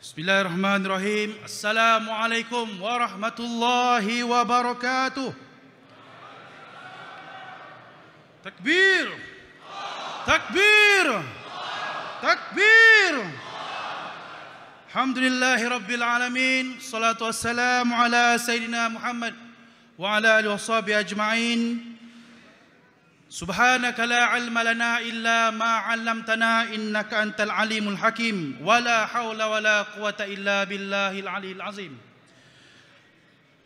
Bismillahirrahmanirrahim. Assalamualaikum warahmatullahi wabarakatuh. Takbir. Takbir. Takbir. Alhamdulillahi rabbil alamin. Salatu wassalamu ala sayyidina Muhammad wa ala alihi washabihi ajma'in. Subhanaka la ilma lana illa ma 'allamtana innaka antal alimul hakim wala haula wala quwata illa billahil aliyil azim.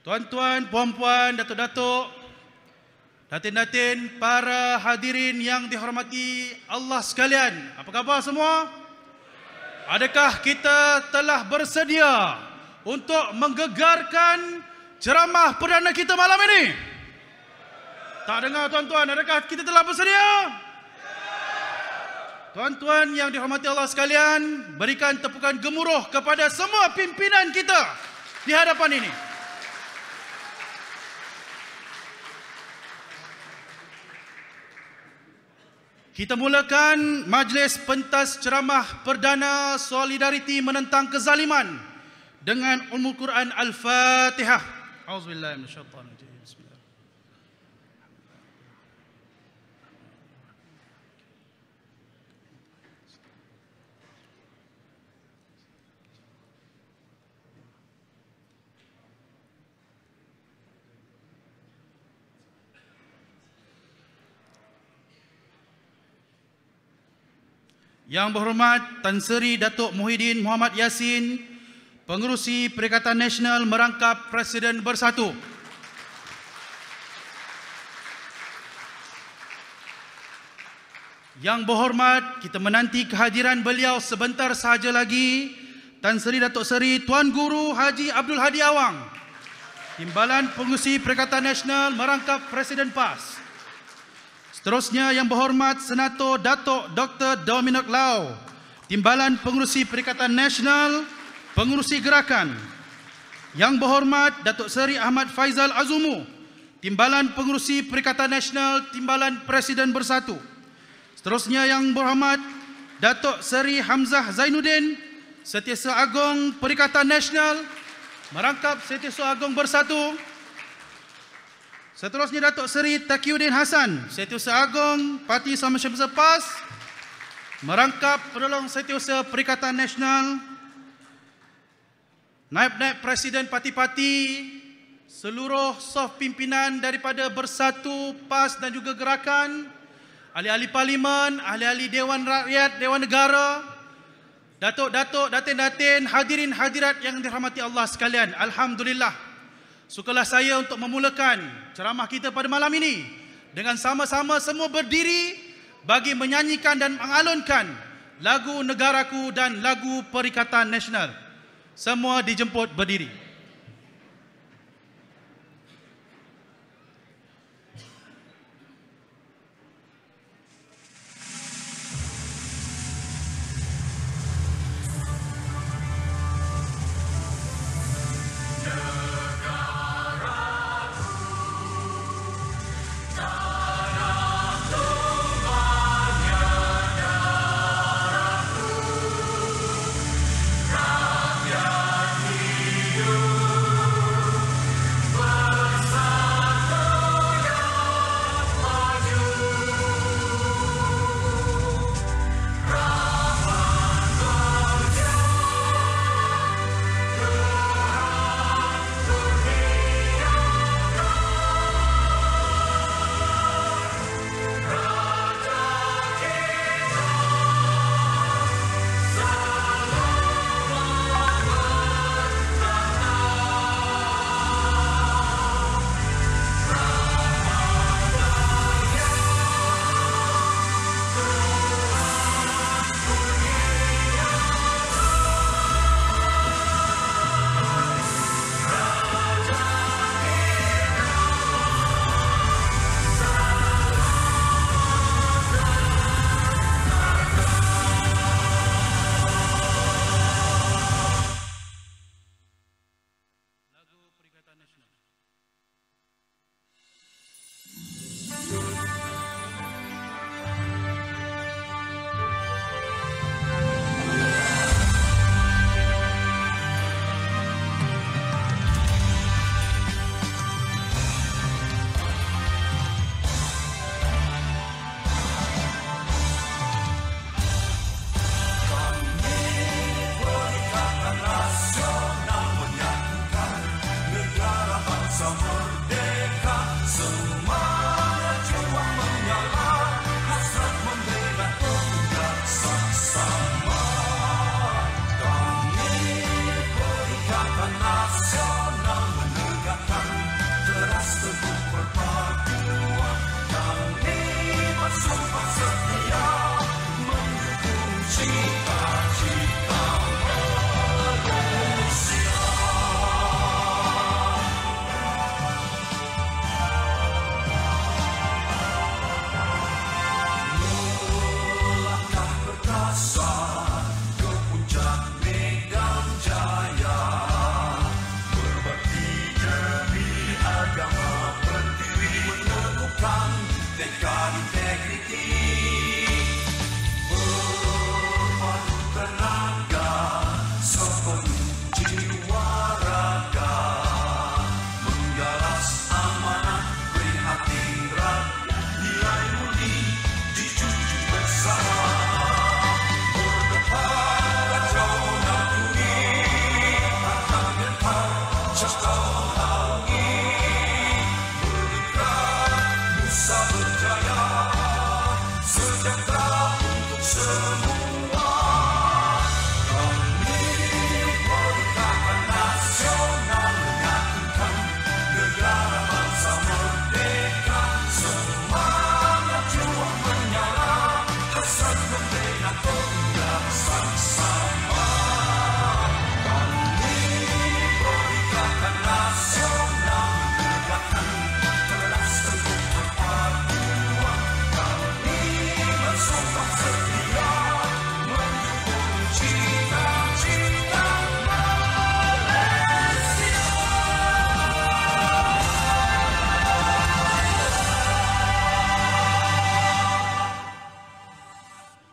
Tuan-tuan, puan-puan, datuk-datuk, datin-datin, para hadirin yang dihormati Allah sekalian, apa khabar semua? Adakah kita telah bersedia untuk menggegarkan ceramah perdana kita malam ini? Tak dengar tuan-tuan, adakah kita telah bersedia? Tuan-tuan yang dihormati Allah sekalian, berikan tepukan gemuruh kepada semua pimpinan kita di hadapan ini. Kita mulakan majlis pentas ceramah perdana Solidariti Menentang Kezaliman dengan Ummul Quran Al-Fatihah. Auzubillahi minasyaitanir rajim. Yang berhormat Tan Sri Datuk Muhyiddin Muhammad Yassin, Pengerusi Perikatan Nasional Merangkap Presiden Bersatu. Yang berhormat, kita menanti kehadiran beliau sebentar sahaja lagi, Tan Sri Datuk Seri Tuan Guru Haji Abdul Hadi Awang, Timbalan Pengerusi Perikatan Nasional Merangkap Presiden PAS. Seterusnya yang berhormat Senator Datuk Dr. Dominic Lau, Timbalan Pengerusi Perikatan Nasional, Pengerusi Gerakan. Yang berhormat Datuk Seri Ahmad Faizal Azumu, Timbalan Pengerusi Perikatan Nasional, Timbalan Presiden Bersatu. Seterusnya yang berhormat Datuk Seri Hamzah Zainuddin, Setiausaha Agong Perikatan Nasional, Merangkap Setiausaha Agong Bersatu. Seterusnya Datuk Seri Taqiyuddin Hasan, Setiausaha Agong Parti Sama-Sama Bersatu PAS, Merangkap Penolong Setiausaha Perikatan Nasional. Naib-naib Presiden parti-parti, seluruh saf pimpinan daripada Bersatu, PAS dan juga Gerakan, ahli-ahli Parlimen, ahli-ahli Dewan Rakyat, Dewan Negara, datuk-datuk, datin-datin, hadirin-hadirat yang dirahmati Allah sekalian. Alhamdulillah. Sukalah saya untuk memulakan ceramah kita pada malam ini dengan sama-sama semua berdiri bagi menyanyikan dan mengalunkan lagu Negaraku dan lagu Perikatan Nasional. Semua dijemput berdiri. You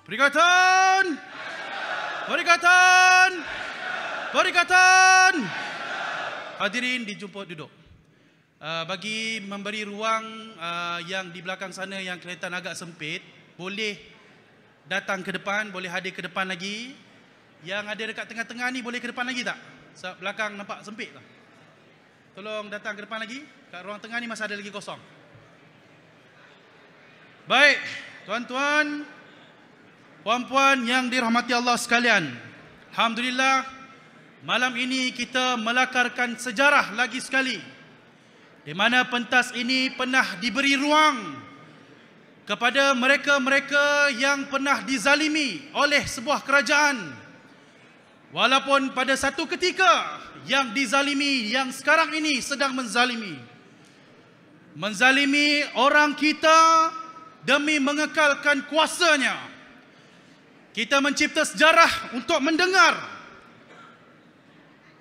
Perikatan! Perikatan! Perikatan! Hadirin dijemput duduk. Bagi memberi ruang yang di belakang sana yang kelihatan agak sempit, boleh datang ke depan, boleh hadir ke depan lagi. Yang ada dekat tengah-tengah ni boleh ke depan lagi tak? Sebab belakang nampak sempit tak? Tolong datang ke depan lagi. Kat ruang tengah ni masih ada lagi kosong. Baik, tuan-tuan, puan-puan yang dirahmati Allah sekalian, alhamdulillah malam ini kita melakarkan sejarah lagi sekali, di mana pentas ini pernah diberi ruang kepada mereka-mereka yang pernah dizalimi oleh sebuah kerajaan. Walaupun pada satu ketika yang dizalimi, yang sekarang ini sedang menzalimi orang kita demi mengekalkan kuasanya. Kita mencipta sejarah untuk mendengar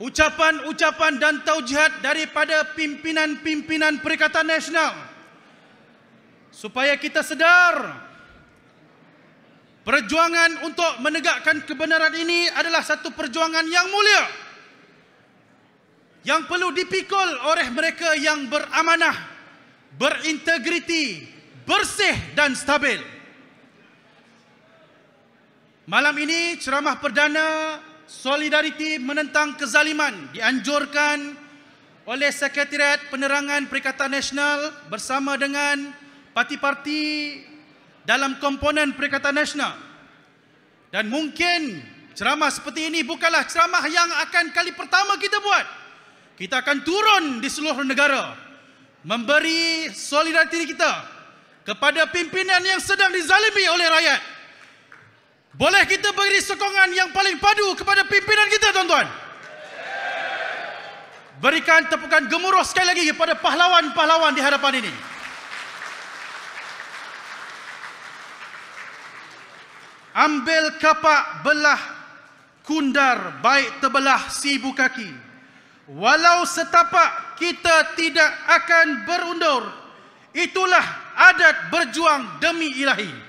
ucapan-ucapan dan taujihat daripada pimpinan-pimpinan Perikatan Nasional, supaya kita sedar perjuangan untuk menegakkan kebenaran ini adalah satu perjuangan yang mulia, yang perlu dipikul oleh mereka yang beramanah, berintegriti, bersih dan stabil. Malam ini ceramah perdana Solidariti Menentang Kezaliman dianjurkan oleh Sekretariat Penerangan Perikatan Nasional bersama dengan parti-parti dalam komponen Perikatan Nasional. Dan mungkin ceramah seperti ini bukanlah ceramah yang akan kali pertama kita buat. Kita akan turun di seluruh negara memberi solidariti kita kepada pimpinan yang sedang dizalimi oleh rakyat. Boleh kita beri sokongan yang paling padu kepada pimpinan kita, tuan-tuan? Berikan tepukan gemuruh sekali lagi kepada pahlawan-pahlawan di hadapan ini. Ambil kapak belah kundar, baik terbelah sibu kaki. Walau setapak kita tidak akan berundur. Itulah adat berjuang demi ilahi.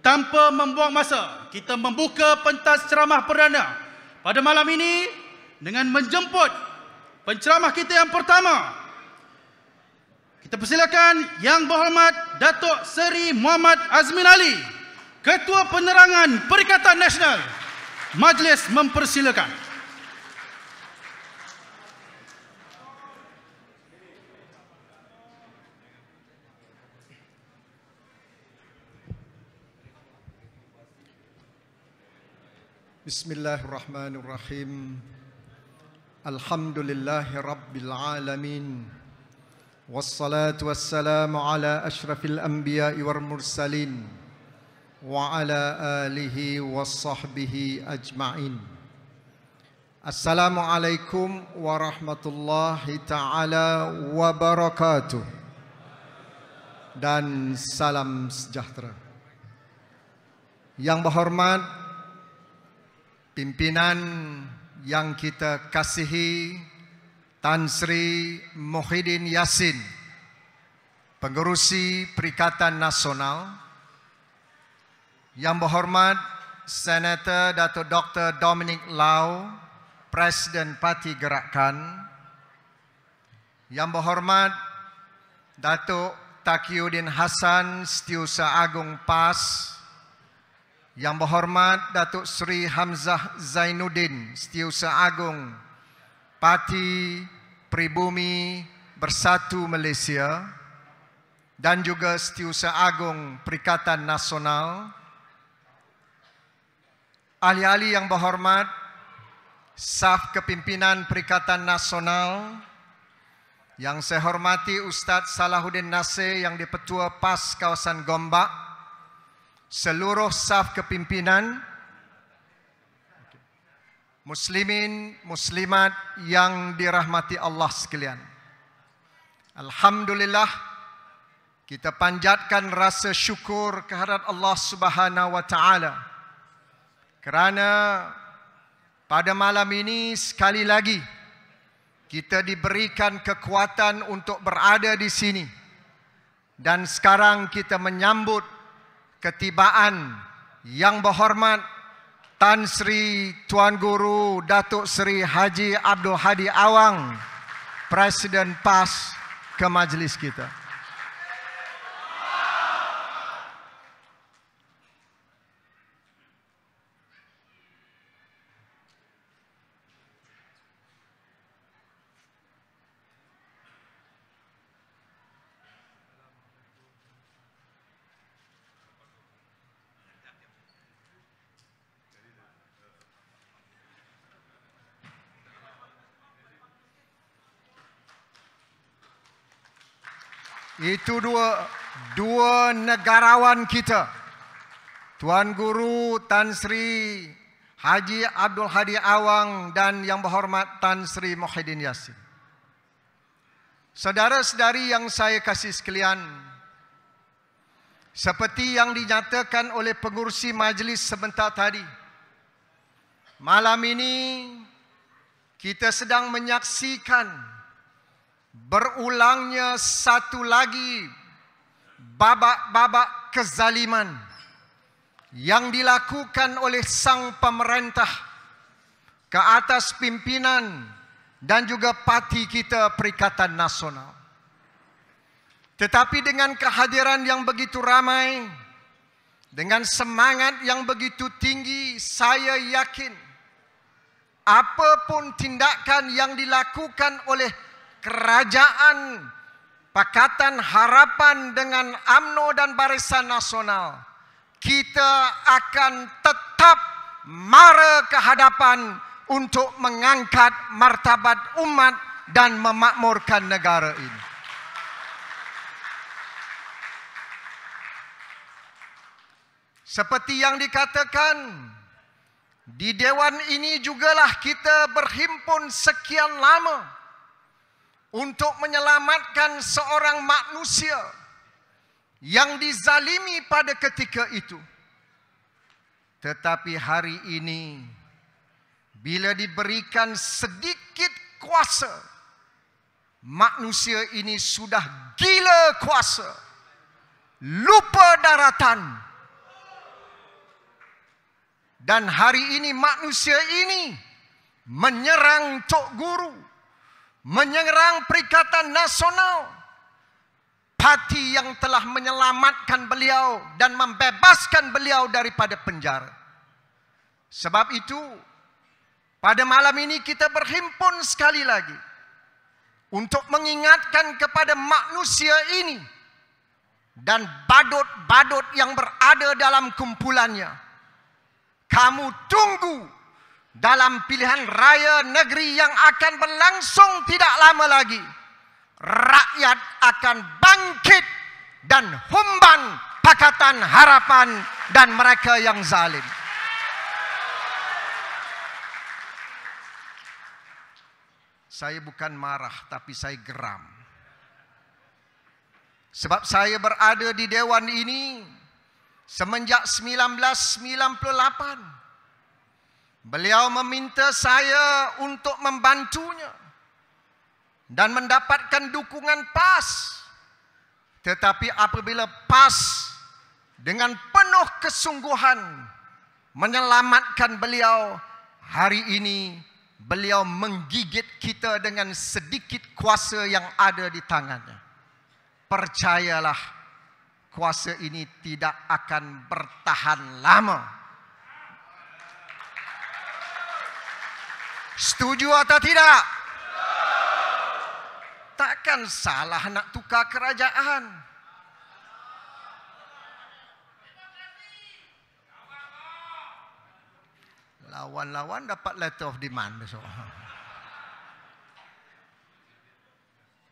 Tanpa membuang masa, kita membuka pentas ceramah perdana pada malam ini dengan menjemput penceramah kita yang pertama. Kita persilakan Yang Berhormat Datuk Seri Muhammad Azmin Ali, Ketua Penerangan Perikatan Nasional. Majlis mempersilakan. Bismillahirrahmanirrahim. Alhamdulillahi Rabbil Alamin. Wassalatu wassalamu ala ashrafil anbiya'i wal mursalin wa ala alihi wassahbihi ajma'in. Assalamualaikum warahmatullahi ta'ala wabarakatuh. Dan salam sejahtera. Yang berhormat pimpinan yang kita kasihi, Tan Sri Muhyiddin Yassin, Pengerusi Perikatan Nasional, Yang berhormat Senator Datuk Dr. Dominic Lau, Presiden Parti Gerakan. Yang berhormat Datuk Taqiyuddin Hassan, Setiausaha Agung PAS. Yang berhormat Datuk Seri Hamzah Zainuddin, Setiausaha Agung Parti Pribumi Bersatu Malaysia, dan juga Setiausaha Agung Perikatan Nasional. Ahli-ahli yang berhormat, Saf Kepimpinan Perikatan Nasional, yang saya hormati Ustaz Salahuddin Nasir yang di-Petua PAS Kawasan Gombak, seluruh saf kepimpinan, muslimin, muslimat yang dirahmati Allah sekalian. Alhamdulillah, kita panjatkan rasa syukur kehadrat Allah Subhanahu wa taala kerana pada malam ini sekali lagi kita diberikan kekuatan untuk berada di sini, dan sekarang kita menyambut ketibaan yang berhormat Tan Sri Tuan Guru Datuk Seri Haji Abdul Hadi Awang, Presiden PAS, ke majlis kita. Itu dua negarawan kita, Tuan Guru Tan Sri Haji Abdul Hadi Awang dan yang berhormat Tan Sri Muhyiddin Yassin. Saudara-saudari yang saya kasih sekalian, seperti yang dinyatakan oleh pengurusi majlis sebentar tadi, malam ini kita sedang menyaksikan berulangnya satu lagi babak-babak kezaliman yang dilakukan oleh sang pemerintah ke atas pimpinan dan juga parti kita Perikatan Nasional. Tetapi dengan kehadiran yang begitu ramai, dengan semangat yang begitu tinggi, saya yakin apapun tindakan yang dilakukan oleh Kerajaan Pakatan Harapan dengan UMNO dan Barisan Nasional, kita akan tetap mara ke hadapan untuk mengangkat martabat umat dan memakmurkan negara ini. Seperti yang dikatakan, di Dewan ini jugalah kita berhimpun sekian lama untuk menyelamatkan seorang manusia yang dizalimi pada ketika itu. Tetapi hari ini, bila diberikan sedikit kuasa, manusia ini sudah gila kuasa, lupa daratan. Dan hari ini manusia ini menyerang Tok Guru, menyerang Perikatan Nasional, parti yang telah menyelamatkan beliau dan membebaskan beliau daripada penjara. Sebab itu, pada malam ini kita berhimpun sekali lagi untuk mengingatkan kepada manusia ini dan badut-badut yang berada dalam kumpulannya. Kamu tunggu dalam pilihan raya negeri yang akan berlangsung tidak lama lagi. Rakyat akan bangkit dan humban Pakatan Harapan dan mereka yang zalim. Saya bukan marah, tapi saya geram. Sebab saya berada di Dewan ini semenjak 1998. Beliau meminta saya untuk membantunya dan mendapatkan dukungan PAS. Tetapi apabila PAS dengan penuh kesungguhan menyelamatkan beliau. Hari ini beliau menggigit kita dengan sedikit kuasa yang ada di tangannya. Percayalah, kuasa ini tidak akan bertahan lama. Setuju atau tidak? Takkan salah nak tukar kerajaan. Lawan-lawan dapat letter of demand besok.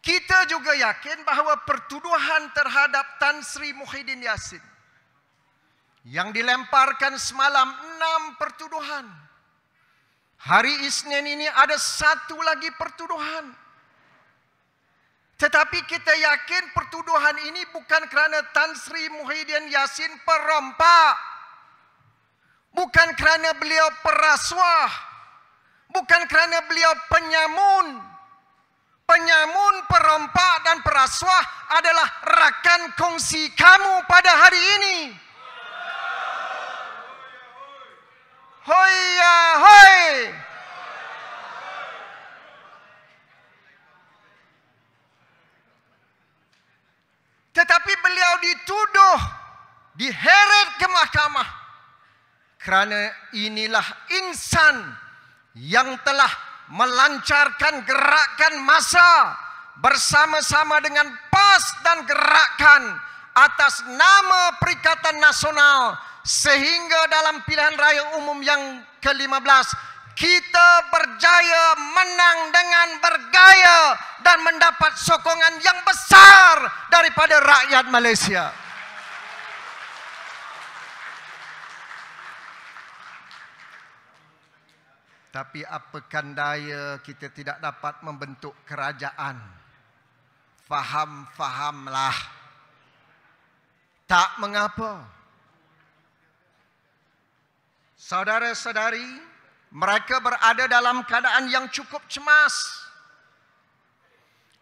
Kita juga yakin bahawa pertuduhan terhadap Tan Sri Muhyiddin Yassin yang dilemparkan semalam 6 pertuduhan. Hari Isnin ini ada satu lagi pertuduhan. Tetapi kita yakin pertuduhan ini bukan kerana Tan Sri Muhyiddin Yassin perompak. Bukan kerana beliau perasuah. Bukan kerana beliau penyamun. Penyamun, perompak dan perasuah adalah rakan kongsi kamu pada hari ini. Hoya hoi. Tetapi beliau dituduh, diheret ke mahkamah. Kerana inilah insan yang telah melancarkan gerakan massa bersama-sama dengan PAS dan gerakan atas nama Perikatan Nasional, sehingga dalam pilihan raya umum yang ke-15 kita berjaya menang dengan bergaya dan mendapat sokongan yang besar daripada rakyat Malaysia. Tapi apakan daya kita tidak dapat membentuk kerajaan. Faham-fahamlah. Tak mengapa. Saudara-saudari, mereka berada dalam keadaan yang cukup cemas.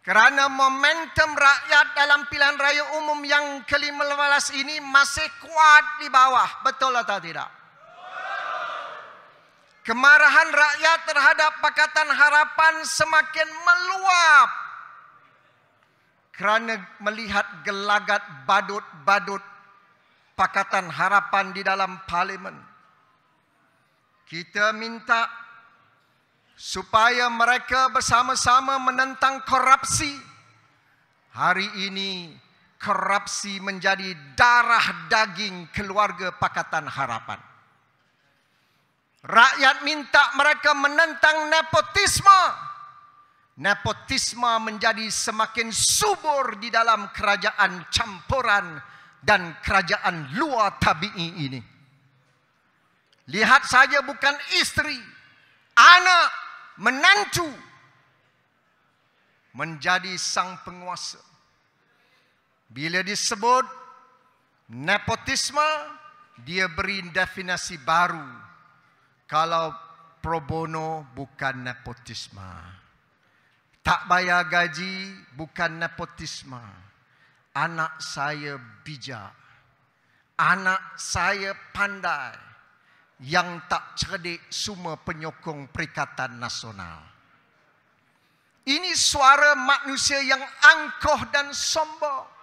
Kerana momentum rakyat dalam pilihan raya umum yang ke-15 ini masih kuat di bawah. Betul atau tidak? Kemarahan rakyat terhadap Pakatan Harapan semakin meluap kerana melihat gelagat badut-badut Pakatan Harapan di dalam parlimen. Kita minta supaya mereka bersama-sama menentang korupsi. Hari ini korupsi menjadi darah daging keluarga Pakatan Harapan. Rakyat minta mereka menentang nepotisme. Nepotisme menjadi semakin subur di dalam kerajaan campuran dan kerajaan luar tabi'i ini. Lihat saja bukan isteri, anak, menantu menjadi sang penguasa. Bila disebut nepotisme, dia beri definisi baru. Kalau pro bono bukan nepotisme. Tak bayar gaji bukan nepotisme. Anak saya bijak. Anak saya pandai. Yang tak cerdik semua penyokong Perikatan Nasional. Ini suara manusia yang angkuh dan sombong.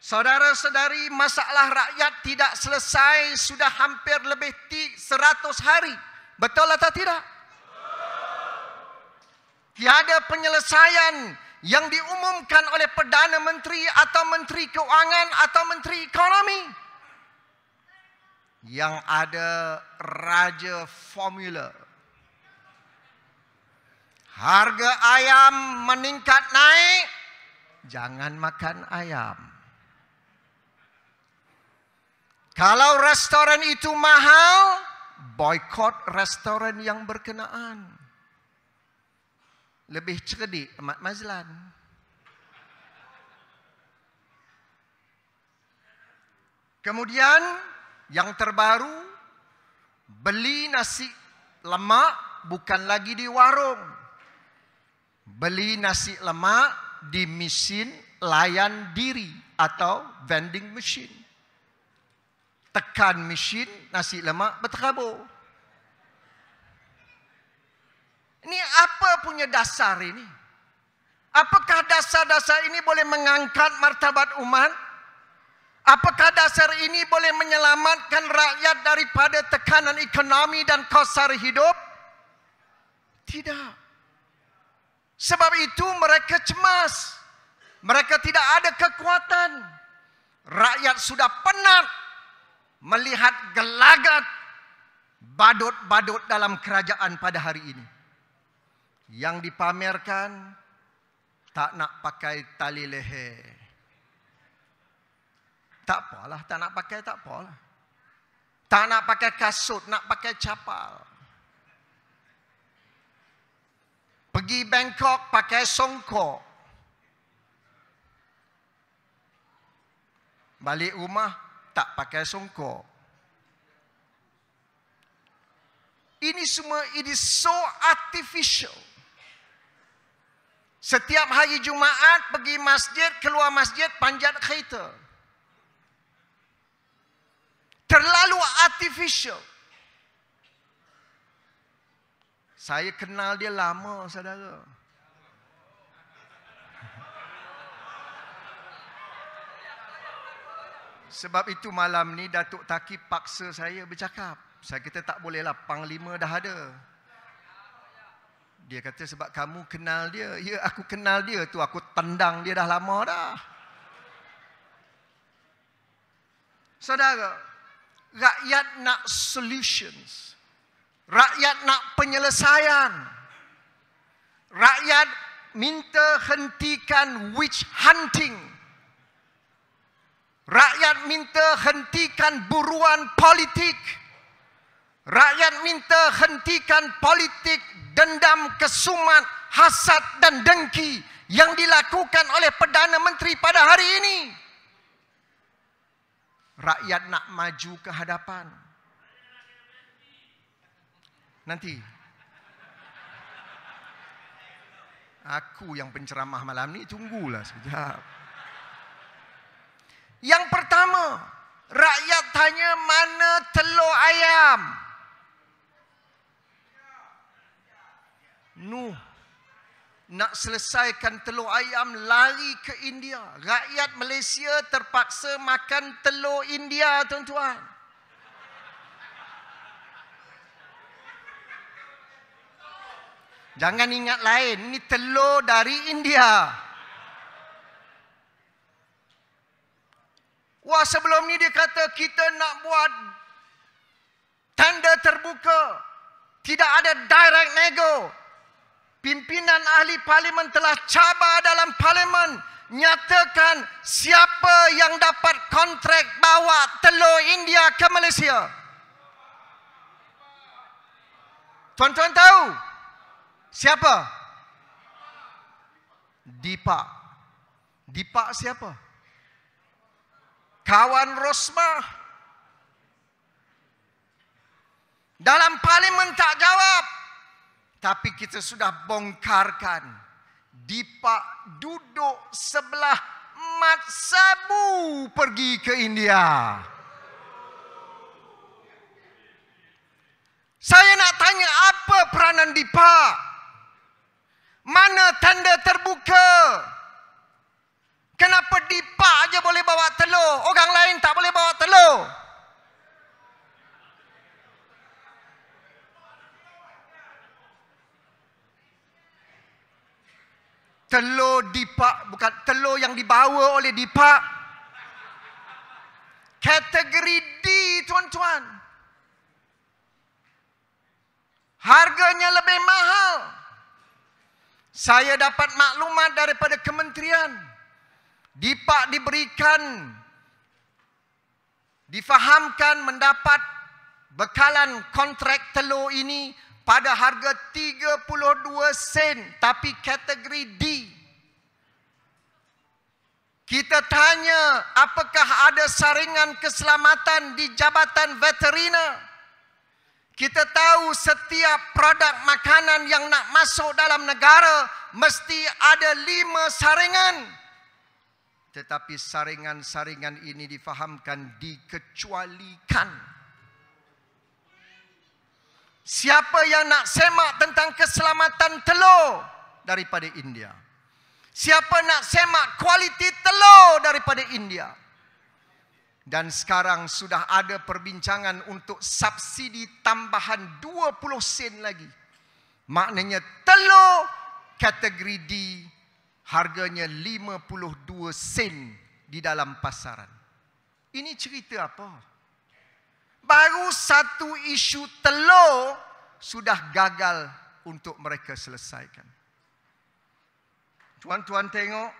Saudara-saudari, masalah rakyat tidak selesai sudah hampir lebih 100 hari. Betul atau tidak? Tiada penyelesaian yang diumumkan oleh Perdana Menteri atau Menteri Keuangan atau Menteri Ekonomi. Yang ada raja formula. Harga ayam meningkat naik, jangan makan ayam. Kalau restoran itu mahal, boykot restoran yang berkenaan. Lebih cerdik Ahmad Mazlan. Kemudian yang terbaru, beli nasi lemak bukan lagi di warung. Beli nasi lemak di mesin layan diri atau vending machine. tekan mesin, nasi lemak berterabur. Ini apa punya dasar ini? Apakah dasar-dasar ini boleh mengangkat martabat umat? Apakah dasar ini boleh menyelamatkan rakyat daripada tekanan ekonomi dan kos sara hidup? Tidak. Sebab itu mereka cemas. Mereka tidak ada kekuatan. Rakyat sudah penat melihat gelagat badut-badut dalam kerajaan pada hari ini. Yang dipamerkan tak nak pakai tali leher. Tak apalah, tak nak pakai tak apalah. Tak nak pakai kasut, nak pakai capal. Pergi Bangkok pakai songkok. Balik rumah tak pakai songkok. Ini semua, it is so artificial. Setiap hari Jumaat pergi masjid, keluar masjid panjat kereta. Terlalu artificial. Saya kenal dia lama, saudara. Sebab itu malam ni Datuk Taki paksa saya bercakap. Saya kata tak bolehlah, Panglima dah ada. Dia kata sebab kamu kenal dia. Ya, aku kenal dia tu. Aku tendang dia dah lama dah. Saudara, rakyat nak solutions. Rakyat nak penyelesaian. Rakyat minta hentikan witch hunting. Rakyat minta hentikan buruan politik. Rakyat minta hentikan politik dendam, kesumat, hasad dan dengki yang dilakukan oleh Perdana Menteri pada hari ini. Rakyat nak maju ke hadapan. Nanti aku yang penceramah malam ni, tunggulah sekejap. Yang pertama, rakyat tanya mana telur ayam? Nuh nak selesaikan telur ayam lari ke India. Rakyat Malaysia terpaksa makan telur India, tuan-tuan. Jangan ingat lain, ini telur dari India. Wah, sebelum ni dia kata kita nak buat tender terbuka. Tidak ada direct nego. Pimpinan ahli parlimen telah cabar dalam parlimen, nyatakan siapa yang dapat kontrak bawa telur India ke Malaysia. Tuan-tuan tahu siapa? Dipak. Dipak siapa? Kawan Rosmah. Dalam parlimen tak jawab. Tapi kita sudah bongkarkan. Dipak duduk sebelah Mat Sabu pergi ke India. Saya nak tanya, apa peranan Dipak? Mana tanda terbuka? Kenapa Dipak aja boleh bawa telur, orang lain tak boleh bawa telur? Telur Dipak, bukan telur yang dibawa oleh Dipak. Kategori D, tuan-tuan. Harganya lebih mahal. Saya dapat maklumat daripada kementerian. Dipak diberikan, difahamkan mendapat bekalan kontrak telur ini pada harga 32 sen, tapi kategori D. Kita tanya, apakah ada saringan keselamatan di Jabatan Veteriner? Kita tahu setiap produk makanan yang nak masuk dalam negara mesti ada 5 saringan. Tetapi saringan-saringan ini difahamkan dikecualikan. Siapa yang nak semak tentang keselamatan telur daripada India? Siapa nak semak kualiti telur daripada India? Dan sekarang sudah ada perbincangan untuk subsidi tambahan 20 sen lagi. Maknanya telur kategori D harganya 52 sen di dalam pasaran. Ini cerita apa? Baru satu isu telur sudah gagal untuk mereka selesaikan. Tuan-tuan tengok,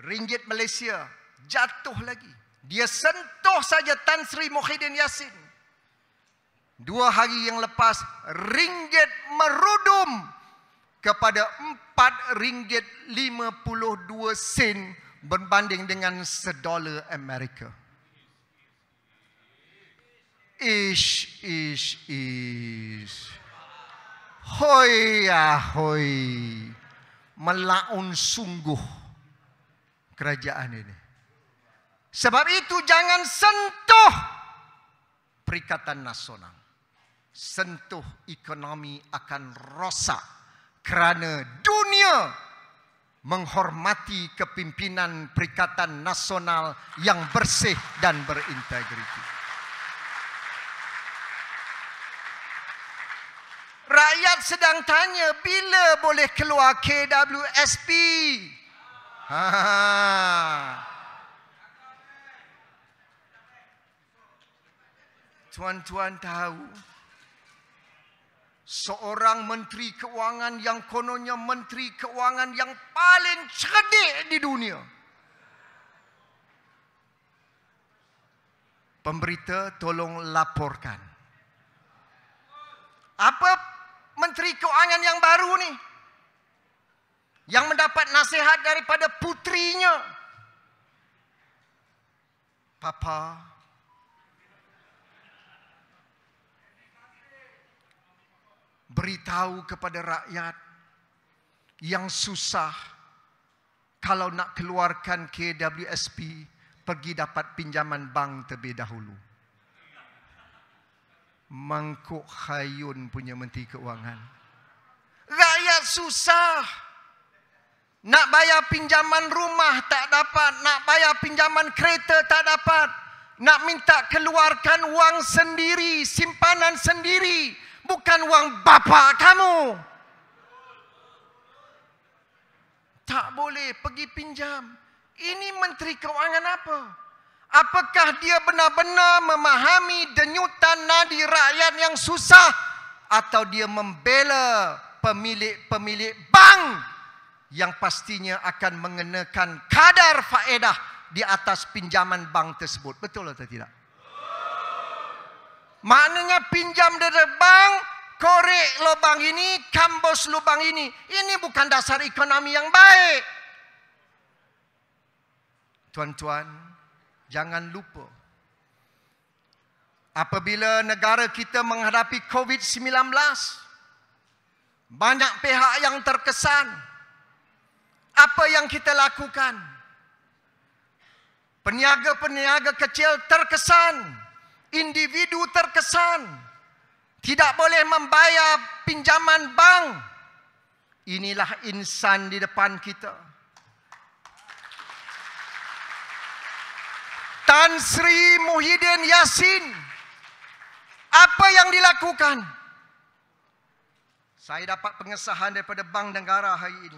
ringgit Malaysia jatuh lagi. Dia sentuh saja Tan Sri Muhyiddin Yassin. 2 hari yang lepas, ringgit merudum kepada RM4.52 berbanding dengan $1 Amerika. Ish. Hoi ahoi. Melaun sungguh kerajaan ini. Sebab itu jangan sentuh Perikatan Nasional. Sentuh ekonomi akan rosak. Kerana dunia menghormati kepimpinan Perikatan Nasional yang bersih dan berintegriti. Rakyat sedang tanya bila boleh keluar KWSP. Tuan-tuan tahu, seorang Menteri Keuangan yang kononnya Menteri Keuangan yang paling cerdik di dunia. Pemberita tolong laporkan. Apa Menteri Keuangan yang baru ni? Yang mendapat nasihat daripada putrinya. Papa, beritahu kepada rakyat yang susah, kalau nak keluarkan KWSP, pergi dapat pinjaman bank terlebih dahulu. Mangkuk Hayun punya Menteri Keuangan. Rakyat susah. Nak bayar pinjaman rumah tak dapat. Nak bayar pinjaman kereta tak dapat. Nak minta keluarkan wang sendiri, simpanan sendiri. Bukan wang bapa kamu. Tak boleh pergi pinjam. Ini Menteri Keuangan apa? Apakah dia benar-benar memahami denyutan nadi rakyat yang susah? Atau dia membela pemilik-pemilik bank yang pastinya akan mengenakan kadar faedah di atas pinjaman bank tersebut? Betul atau tidak? Maknanya pinjam dari bank, korek lubang ini, kambos lubang ini. Ini bukan dasar ekonomi yang baik. Tuan-tuan, jangan lupa, apabila negara kita menghadapi COVID-19, banyak pihak yang terkesan. Apa yang kita lakukan? Peniaga-peniaga kecil terkesan. Individu terkesan. Tidak boleh membayar pinjaman bank. Inilah insan di depan kita. Tan Sri Muhyiddin Yassin, apa yang dilakukan? Saya dapat pengesahan daripada Bank Negara hari ini.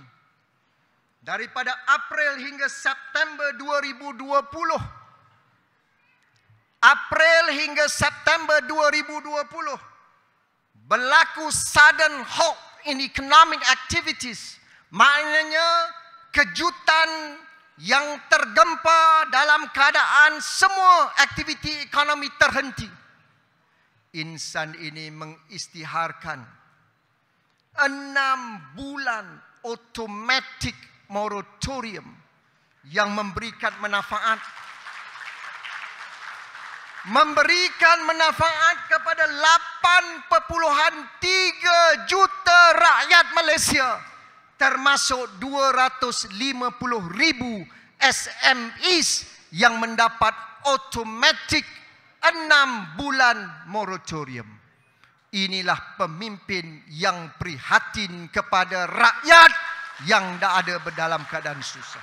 Daripada April hingga September 2020. April hingga September 2020. Berlaku sudden halt in economic activities. Maknanya kejutan yang tergempa dalam keadaan semua aktiviti ekonomi terhenti. Insan ini mengisytiharkan 6 bulan automatic moratorium yang memberikan manfaat kepada 8.3 juta rakyat Malaysia, termasuk 250,000 SMEs yang mendapat automatic 6 bulan moratorium. Inilah pemimpin yang prihatin kepada rakyat yang dah ada dalam keadaan susah.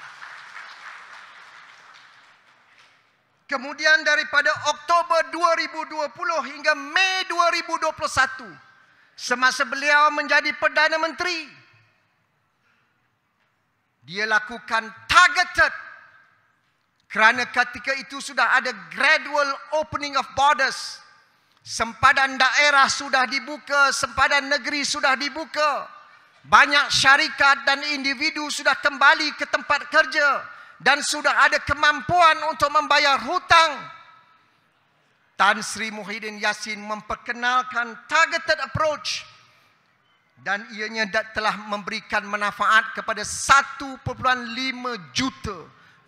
Kemudian daripada Oktober 2020 hingga Mei 2021, semasa beliau menjadi Perdana Menteri, dia lakukan targeted, kerana ketika itu sudah ada gradual opening of borders. Sempadan daerah sudah dibuka, sempadan negeri sudah dibuka. Banyak syarikat dan individu sudah kembali ke tempat kerja dan sudah ada kemampuan untuk membayar hutang. Tan Sri Muhyiddin Yassin memperkenalkan targeted approach dan ianya telah memberikan manfaat kepada 1.5 juta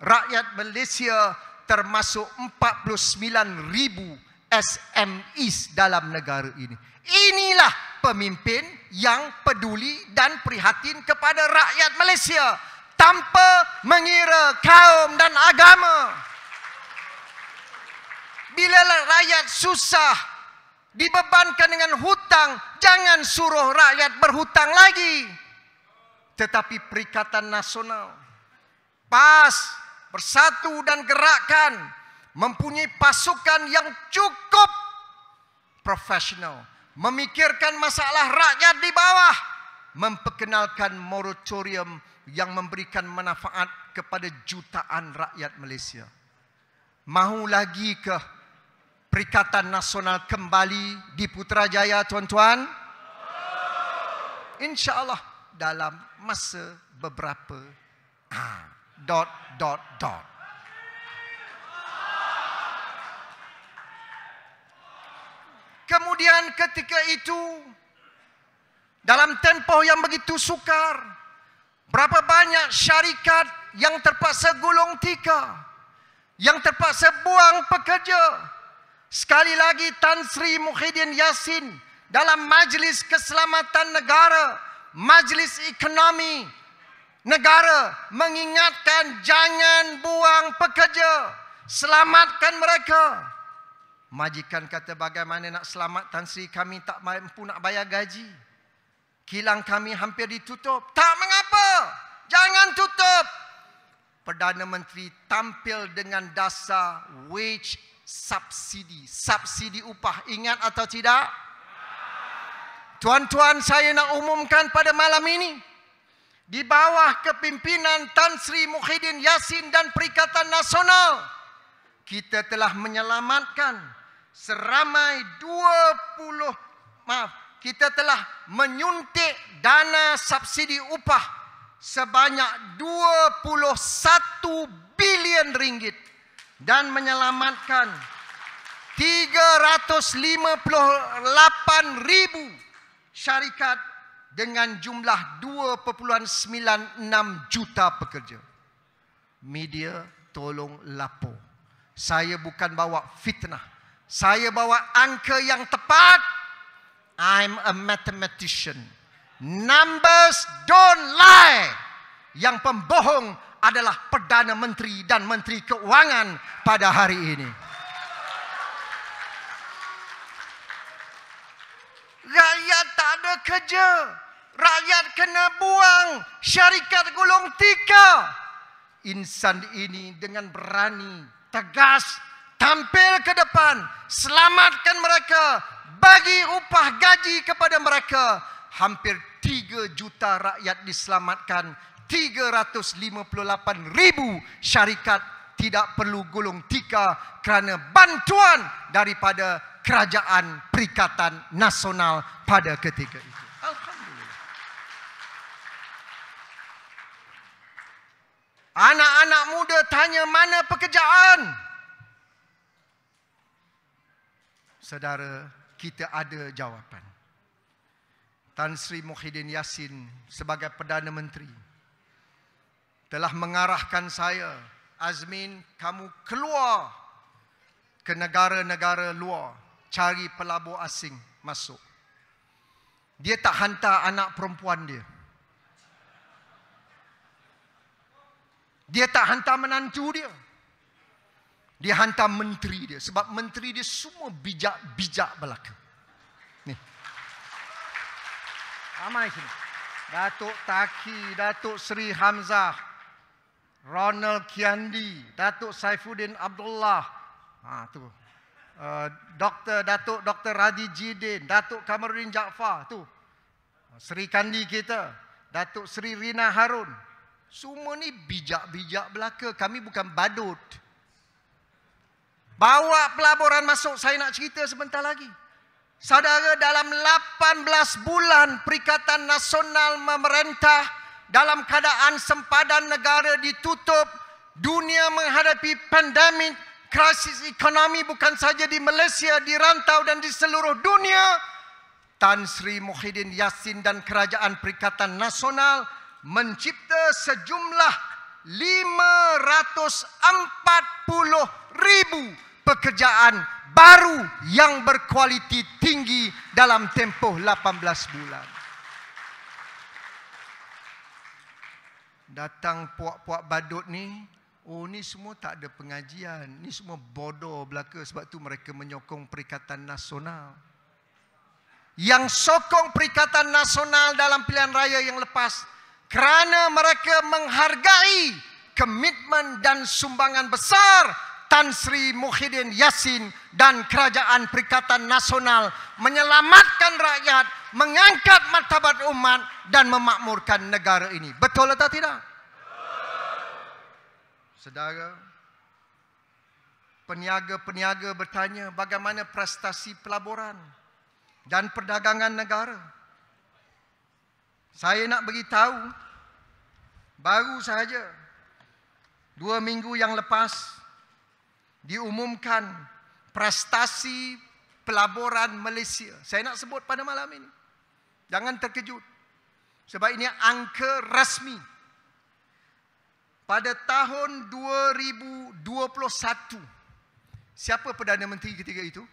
rakyat Malaysia, termasuk 49,000 SMEs dalam negara ini. Inilah pemimpin yang peduli dan prihatin kepada rakyat Malaysia tanpa mengira kaum dan agama. Bila rakyat susah, dibebankan dengan hutang, jangan suruh rakyat berhutang lagi. Tetapi Perikatan Nasional, PAS, bersatu dan gerakkan, mempunyai pasukan yang cukup profesional, memikirkan masalah rakyat di bawah, memperkenalkan moratorium yang memberikan manfaat kepada jutaan rakyat Malaysia. Mahu lagi ke Perikatan Nasional kembali di Putrajaya, tuan-tuan? InsyaAllah dalam masa beberapa Kemudian ketika itu, dalam tempoh yang begitu sukar, berapa banyak syarikat yang terpaksa gulung tikar, yang terpaksa buang pekerja. Sekali lagi Tan Sri Muhyiddin Yassin dalam Majlis Keselamatan Negara, Majlis Ekonomi Negara mengingatkan jangan buang pekerja, selamatkan mereka. Majikan kata, bagaimana nak selamat Tan Sri, kami tak mampu nak bayar gaji. Kilang kami hampir ditutup. Tak mengapa, jangan tutup. Perdana Menteri tampil dengan dasar wage subsidi, subsidi upah. Ingat atau tidak? Tuan-tuan, saya nak umumkan pada malam ini, di bawah kepimpinan Tan Sri Muhyiddin Yassin dan Perikatan Nasional, kita telah menyelamatkan seramai kita telah menyuntik dana subsidi upah sebanyak 21 bilion ringgit dan menyelamatkan 358,000 syarikat dengan jumlah 2.96 juta pekerja. Media tolong lapor. Saya bukan bawa fitnah. Saya bawa angka yang tepat. I'm a mathematician. Numbers don't lie. Yang pembohong adalah Perdana Menteri dan Menteri Keuangan pada hari ini. Rakyat tak ada kerja. Rakyat kena buang syarikat gulung tikar. Insan ini dengan berani, tegas, tampil ke depan, selamatkan mereka, bagi upah gaji kepada mereka. Hampir 3 juta rakyat diselamatkan, 358,000 syarikat tidak perlu gulung tikar kerana bantuan daripada Kerajaan Perikatan Nasional pada ketika itu. Alhamdulillah. Anak-anak muda tanya, mana pekerjaan? Saudara, kita ada jawapan. Tan Sri Muhyiddin Yassin sebagai Perdana Menteri telah mengarahkan saya, Azmin, kamu keluar ke negara-negara luar, cari pelabur asing masuk. Dia tak hantar anak perempuan dia. Dia tak hantar menantu dia. Dia hantar menteri dia. Sebab menteri dia semua bijak-bijak belaka. Ni. Ramai sini. Datuk Taki, Datuk Seri Hamzah, Ronald Kiandi, Datuk Saifuddin Abdullah. Tu. Datuk Dr. Radhi Jidin, Datuk Kamarudin Jaafar. Tu. Seri Kandi kita. Datuk Seri Rina Harun. Semua ni bijak-bijak belaka. Kami bukan badut. Bawa pelaburan masuk. Saya nak cerita sebentar lagi. Saudara, dalam 18 bulan Perikatan Nasional memerintah, dalam keadaan sempadan negara ditutup, dunia menghadapi pandemik, krisis ekonomi bukan saja di Malaysia, di rantau dan di seluruh dunia, Tan Sri Muhyiddin Yassin dan Kerajaan Perikatan Nasional mencipta sejumlah 540,000 pekerjaan baru yang berkualiti tinggi dalam tempoh 18 bulan. Datang puak-puak badut ni, ni semua tak ada pengajian, ni semua bodoh belaka, sebab tu mereka menyokong Perikatan Nasional. Yang sokong Perikatan Nasional dalam pilihan raya yang lepas kerana mereka menghargai komitmen dan sumbangan besar Tan Sri Muhyiddin Yassin dan Kerajaan Perikatan Nasional menyelamatkan rakyat, mengangkat martabat umat dan memakmurkan negara ini. Betul atau tidak? Saudara, peniaga-peniaga bertanya bagaimana prestasi pelaburan dan perdagangan negara. Saya nak beritahu, baru sahaja 2 minggu yang lepas diumumkan prestasi pelaburan Malaysia. Saya nak sebut pada malam ini. Jangan terkejut. Sebab ini angka rasmi. Pada tahun 2021, siapa Perdana Menteri ketika itu?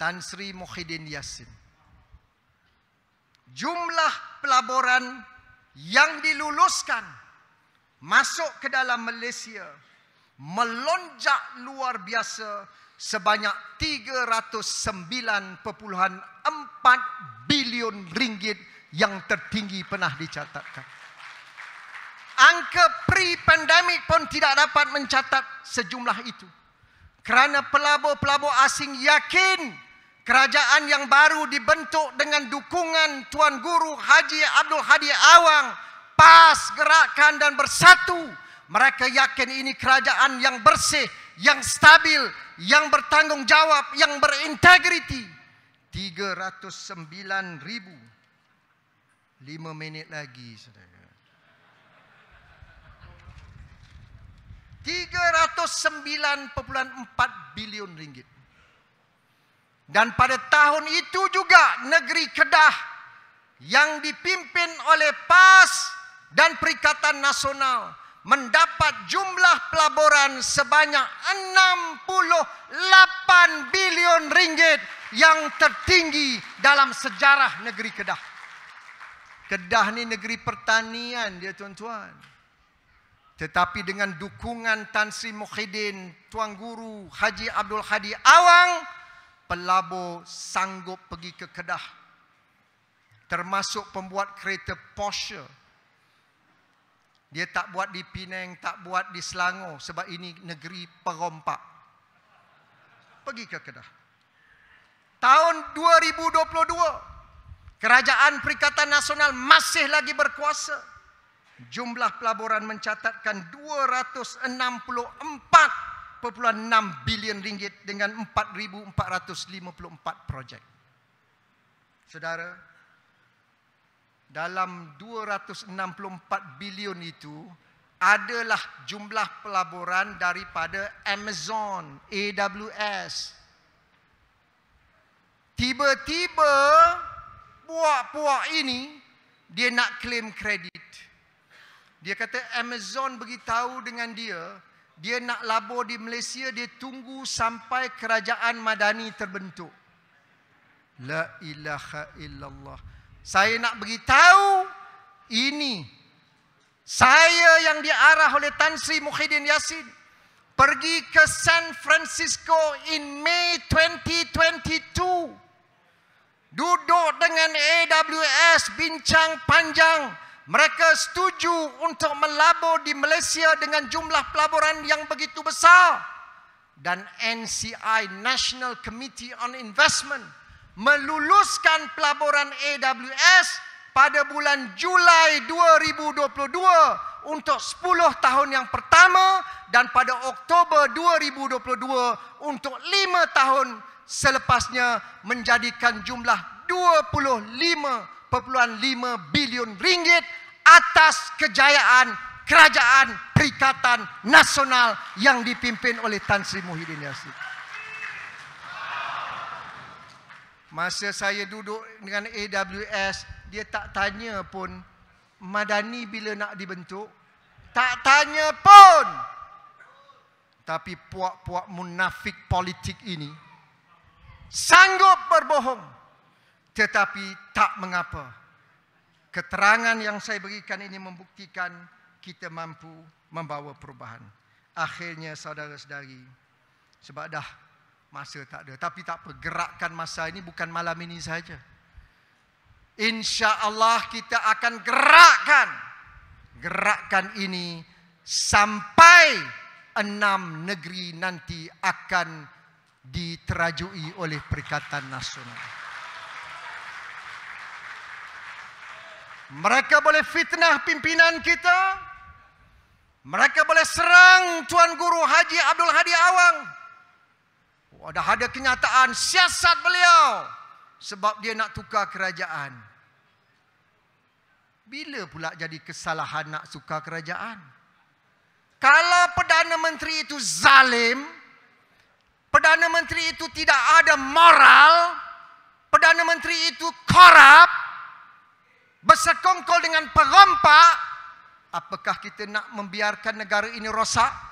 Tan Sri Muhyiddin Yassin. Jumlah pelaburan yang diluluskan masuk ke dalam Malaysia melonjak luar biasa sebanyak 309.4 bilion ringgit yang tertinggi pernah dicatatkan. Angka pre-pandemic pun tidak dapat mencatat sejumlah itu. Kerana pelabur-pelabur asing yakin kerajaan yang baru dibentuk dengan dukungan Tuan Guru Haji Abdul Hadi Awang, PAS, gerakan dan bersatu. Mereka yakin ini kerajaan yang bersih, yang stabil, yang bertanggungjawab, yang berintegriti. 309,000. 5 minit lagi, saudara. 309.4 bilion ringgit. Dan pada tahun itu juga negeri Kedah yang dipimpin oleh PAS dan Perikatan Nasional mendapat jumlah pelaburan sebanyak 68 bilion ringgit yang tertinggi dalam sejarah negeri Kedah. Kedah ni negeri pertanian dia, tuan-tuan. Tetapi dengan dukungan Tan Sri Muhyiddin, Tuan Guru Haji Abdul Hadi Awang, pelabur sanggup pergi ke Kedah. Termasuk pembuat kereta Porsche. Dia tak buat di Penang, tak buat di Selangor sebab ini negeri perompak. Pergi ke Kedah. Tahun 2022, Kerajaan Perikatan Nasional masih lagi berkuasa. Jumlah pelaburan mencatatkan 264.6 bilion ringgit dengan 4,454 projek. Saudara, dalam 264 bilion itu adalah jumlah pelaburan daripada Amazon, AWS. Tiba-tiba puak-puak ini dia nak claim kredit. Dia kata Amazon beritahu dengan dia nak labur di Malaysia, dia tunggu sampai kerajaan madani terbentuk. La ilaha illallah. Saya nak beritahu, ini Saya yang diarah oleh Tan Sri Muhyiddin Yassin pergi ke San Francisco in May 2022. Duduk dengan AWS, bincang panjang. Mereka setuju untuk melabur di Malaysia dengan jumlah pelaburan yang begitu besar. Dan NCI, National Committee on Investment, meluluskan pelaburan AWS pada bulan Julai 2022 untuk 10 tahun yang pertama dan pada Oktober 2022 untuk 5 tahun selepasnya, menjadikan jumlah 25.5 bilion ringgit atas kejayaan Kerajaan Perikatan Nasional yang dipimpin oleh Tan Sri Muhyiddin Yassin. Masa saya duduk dengan AWS, dia tak tanya pun Madani bila nak dibentuk. Tak tanya pun. Tapi puak-puak munafik politik ini sanggup berbohong. Tetapi tak mengapa. Keterangan yang saya berikan ini membuktikan kita mampu membawa perubahan. Akhirnya saudara-saudari, sebab dah masa tak ada. Tapi tak apa, gerakkan masa ini bukan malam ini saja. InsyaAllah kita akan gerakkan ini sampai 6 negeri nanti akan diterajui oleh Perikatan Nasional. Mereka boleh fitnah pimpinan kita. Mereka boleh serang Tuan Guru Haji Abdul Hadi Awang. Dah ada kenyataan siasat beliau sebab dia nak tukar kerajaan. Bila pula jadi kesalahan nak tukar kerajaan? Kalau Perdana Menteri itu zalim, Perdana Menteri itu tidak ada moral, Perdana Menteri itu korup, bersekongkol dengan perompak, apakah kita nak membiarkan negara ini rosak?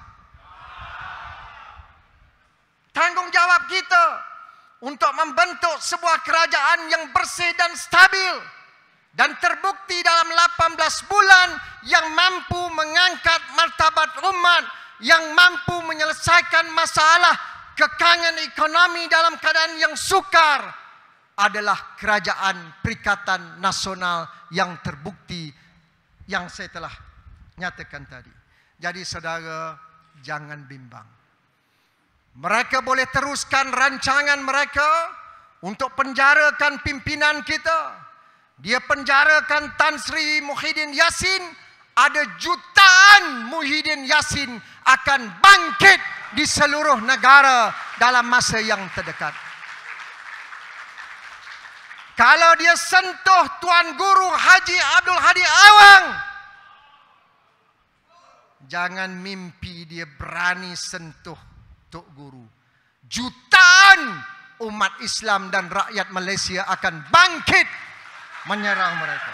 Tanggungjawab kita untuk membentuk sebuah kerajaan yang bersih dan stabil dan terbukti dalam 18 bulan yang mampu mengangkat martabat umat, yang mampu menyelesaikan masalah kekangan ekonomi dalam keadaan yang sukar, adalah Kerajaan Perikatan Nasional yang terbukti yang saya telah nyatakan tadi. Jadi saudara, jangan bimbang. Mereka boleh teruskan rancangan mereka untuk penjarakan pimpinan kita. Dia penjarakan Tan Sri Muhyiddin Yassin. Ada jutaan Muhyiddin Yassin akan bangkit di seluruh negara dalam masa yang terdekat. Kalau dia sentuh Tuan Guru Haji Abdul Hadi Awang, jangan mimpi dia berani sentuh Tok Guru. Jutaan umat Islam dan rakyat Malaysia akan bangkit menyerang mereka.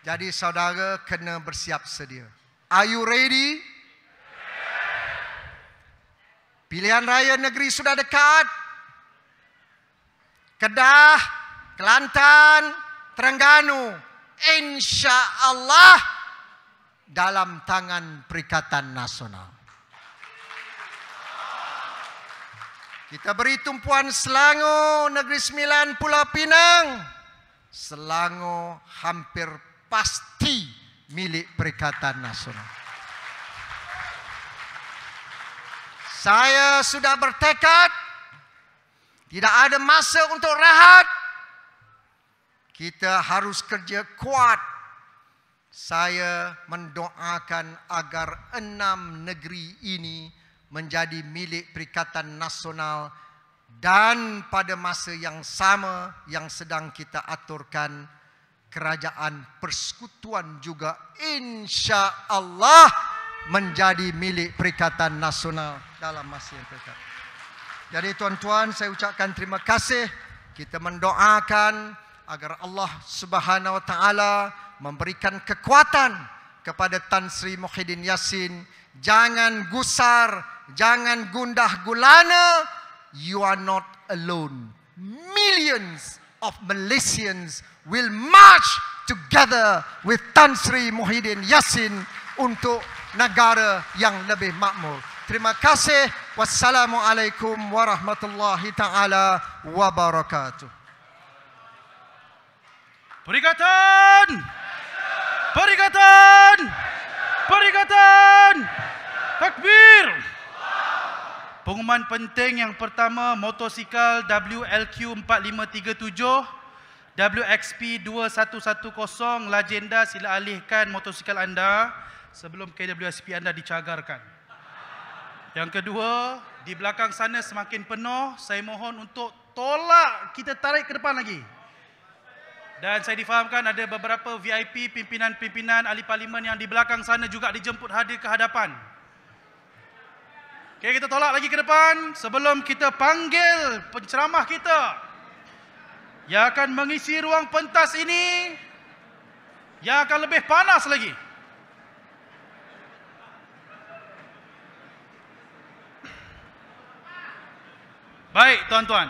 Jadi saudara kena bersiap sedia. Are you ready? Pilihan raya negeri sudah dekat. Kedah, Kelantan, Terengganu, insya-Allah dalam tangan Perikatan Nasional. Kita beri tumpuan Selangor, Negeri Sembilan, Pulau Pinang. Selangor hampir pasti milik Perikatan Nasional. Saya sudah bertekad, tidak ada masa untuk rehat. Kita harus kerja kuat. Saya mendoakan agar 6 negeri ini menjadi milik Perikatan Nasional, dan pada masa yang sama yang sedang kita aturkan, Kerajaan Persekutuan juga insya-Allah menjadi milik Perikatan Nasional dalam masa yang dekat. Jadi tuan-tuan, saya ucapkan terima kasih. Kita mendoakan agar Allah Subhanahu Wa Taala memberikan kekuatan kepada Tan Sri Muhyiddin Yassin. Jangan gusar, jangan gundah gulana. You are not alone. Millions of Malaysians will march together with Tan Sri Muhyiddin Yassin untuk negara yang lebih makmur. Terima kasih. Wassalamualaikum warahmatullahi taala wabarakatuh. Perikatan! Perikatan! Perikatan! Takbir! Pengumuman penting yang pertama, motosikal WLQ 4537, WXP 2110 Legenda, sila alihkan motosikal anda sebelum KWSP anda dicagarkan. Yang kedua, di belakang sana semakin penuh, saya mohon untuk tolak, kita tarik ke depan lagi. Dan saya difahamkan ada beberapa VIP, pimpinan-pimpinan ahli parlimen yang di belakang sana juga dijemput hadir ke hadapan. Okey, kita tolak lagi ke depan sebelum kita panggil penceramah kita yang akan mengisi ruang pentas ini yang akan lebih panas lagi. Baik, tuan-tuan.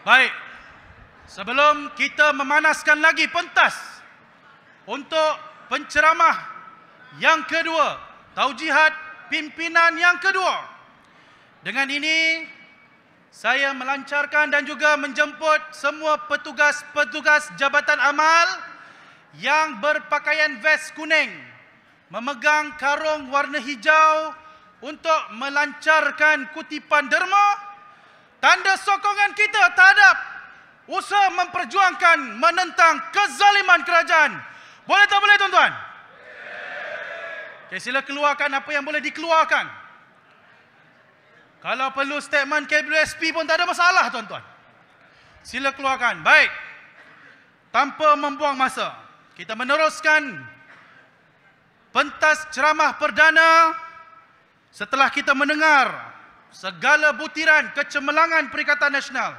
Baik, sebelum kita memanaskan lagi pentas untuk penceramah yang kedua, taujihat pimpinan yang kedua. Dengan ini, saya melancarkan dan juga menjemput semua petugas-petugas Jabatan Amal yang berpakaian vest kuning, memegang karung warna hijau untuk melancarkan kutipan derma, tanda sokongan kita terhadap usaha memperjuangkan menentang kezaliman kerajaan. Boleh tak boleh, tuan-tuan? Okay, sila keluarkan apa yang boleh dikeluarkan. Kalau perlu statement KWSP pun tak ada masalah, tuan-tuan. Sila keluarkan. Baik. Tanpa membuang masa, kita meneruskan pentas ceramah perdana setelah kita mendengar segala butiran kecemerlangan Perikatan Nasional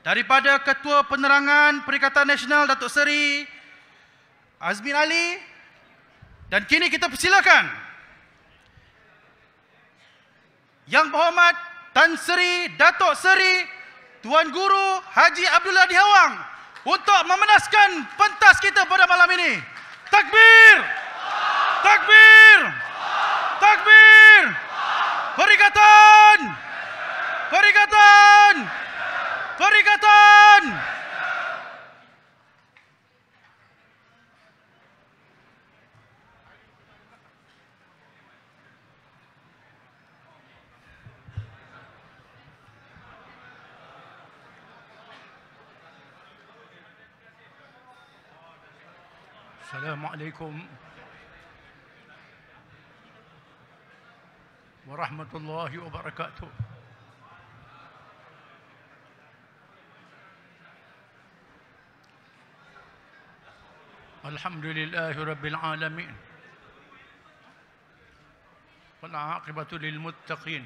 daripada Ketua Penerangan Perikatan Nasional Datuk Seri Azmin Ali. Dan kini kita persilakan Yang Berhormat Tan Sri Datuk Seri Tuan Guru Haji Abdul Hadi Awang untuk memanaskan pentas kita pada malam ini. Takbir! Takbir! Takbir! Perikatan! Perikatan! Perikatan! Assalamualaikum warahmatullahi wabarakatuh. Alhamdulillahi rabbil alamin. Wal aqibatu lil muttaqin.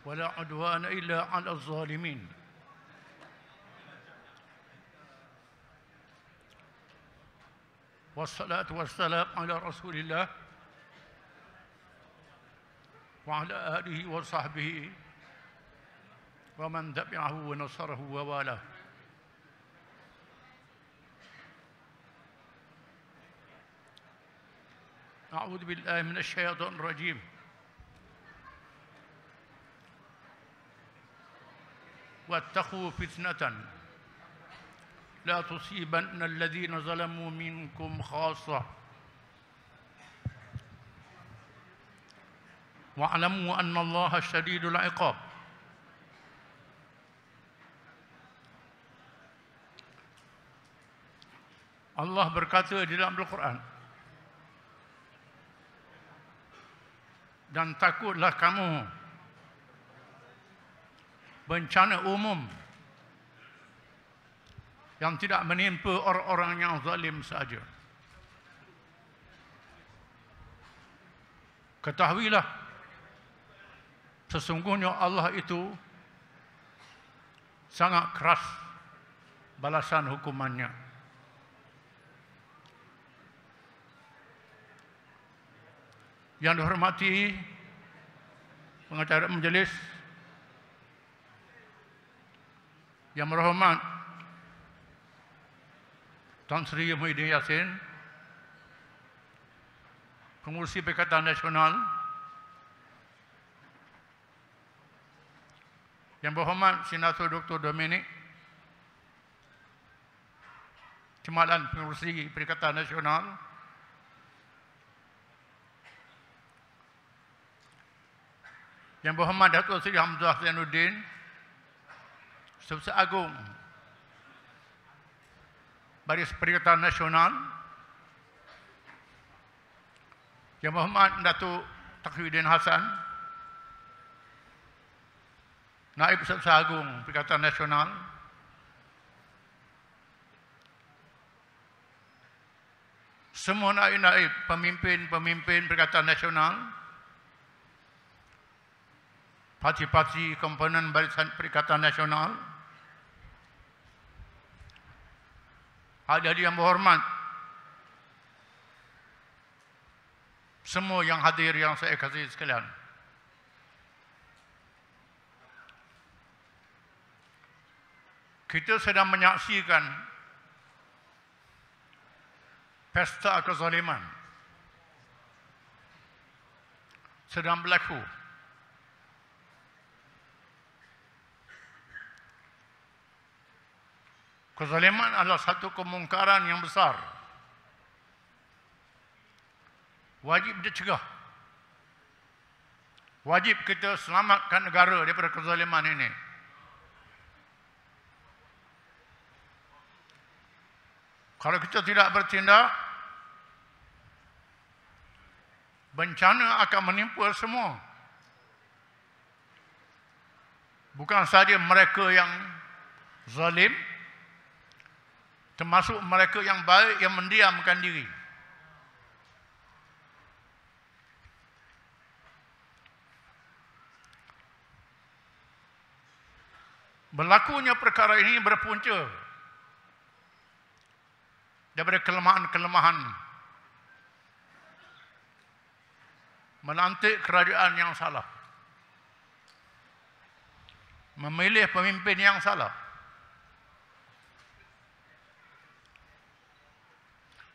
Wala udwana illa 'alal zalimin. Wassalatu wassalam ala Rasulillah wa ala alihi wa sahbihi wa man tabi'ahu wa nasarahu wa walah. A'udzu billahi minasy syaithanir rajim. Wattaqu fitnatan لا تصيبن الذين ظلموا منكم خاصة واعلموا أن الله شديد العقاب. Allah berkata di dalam Al-Quran, dan takutlah kamu bencana umum yang tidak menimpa orang-orang yang zalim saja. Ketahuilah, sesungguhnya Allah itu sangat keras balasan hukumannya. Yang dihormati pengacara majelis, yang berhormat Tan Sri Muhyiddin Yassin, Pengurusi Perikatan Nasional, yang berhormat Senator Dr. Dominic, Jemaatan Pengurusi Perikatan Nasional, yang berhormat Datuk Seri Hamzah Zainuddin, Sekretaris Agung Baris Perikatan Nasional, yang berhormat Datuk Taqiyuddin Hasan, Naib Sekretaris Agung Perikatan Nasional, semua naib-naib pemimpin-pemimpin Perikatan Nasional, parti-parti komponen Barisan Perikatan Nasional, hadirin yang berhormat, semua yang hadir yang saya kasihi sekalian. Kita sedang menyaksikan pesta kezaliman sedang berlaku. Kezaliman adalah satu kemungkaran yang besar. Wajib dicegah. Wajib kita selamatkan negara daripada kezaliman ini. Kalau kita tidak bertindak, bencana akan menimpa semua. Bukan sahaja mereka yang zalim, termasuk mereka yang baik yang mendiamkan diri. Berlakunya perkara ini berpunca daripada kelemahan-kelemahan melantik kerajaan yang salah, memilih pemimpin yang salah.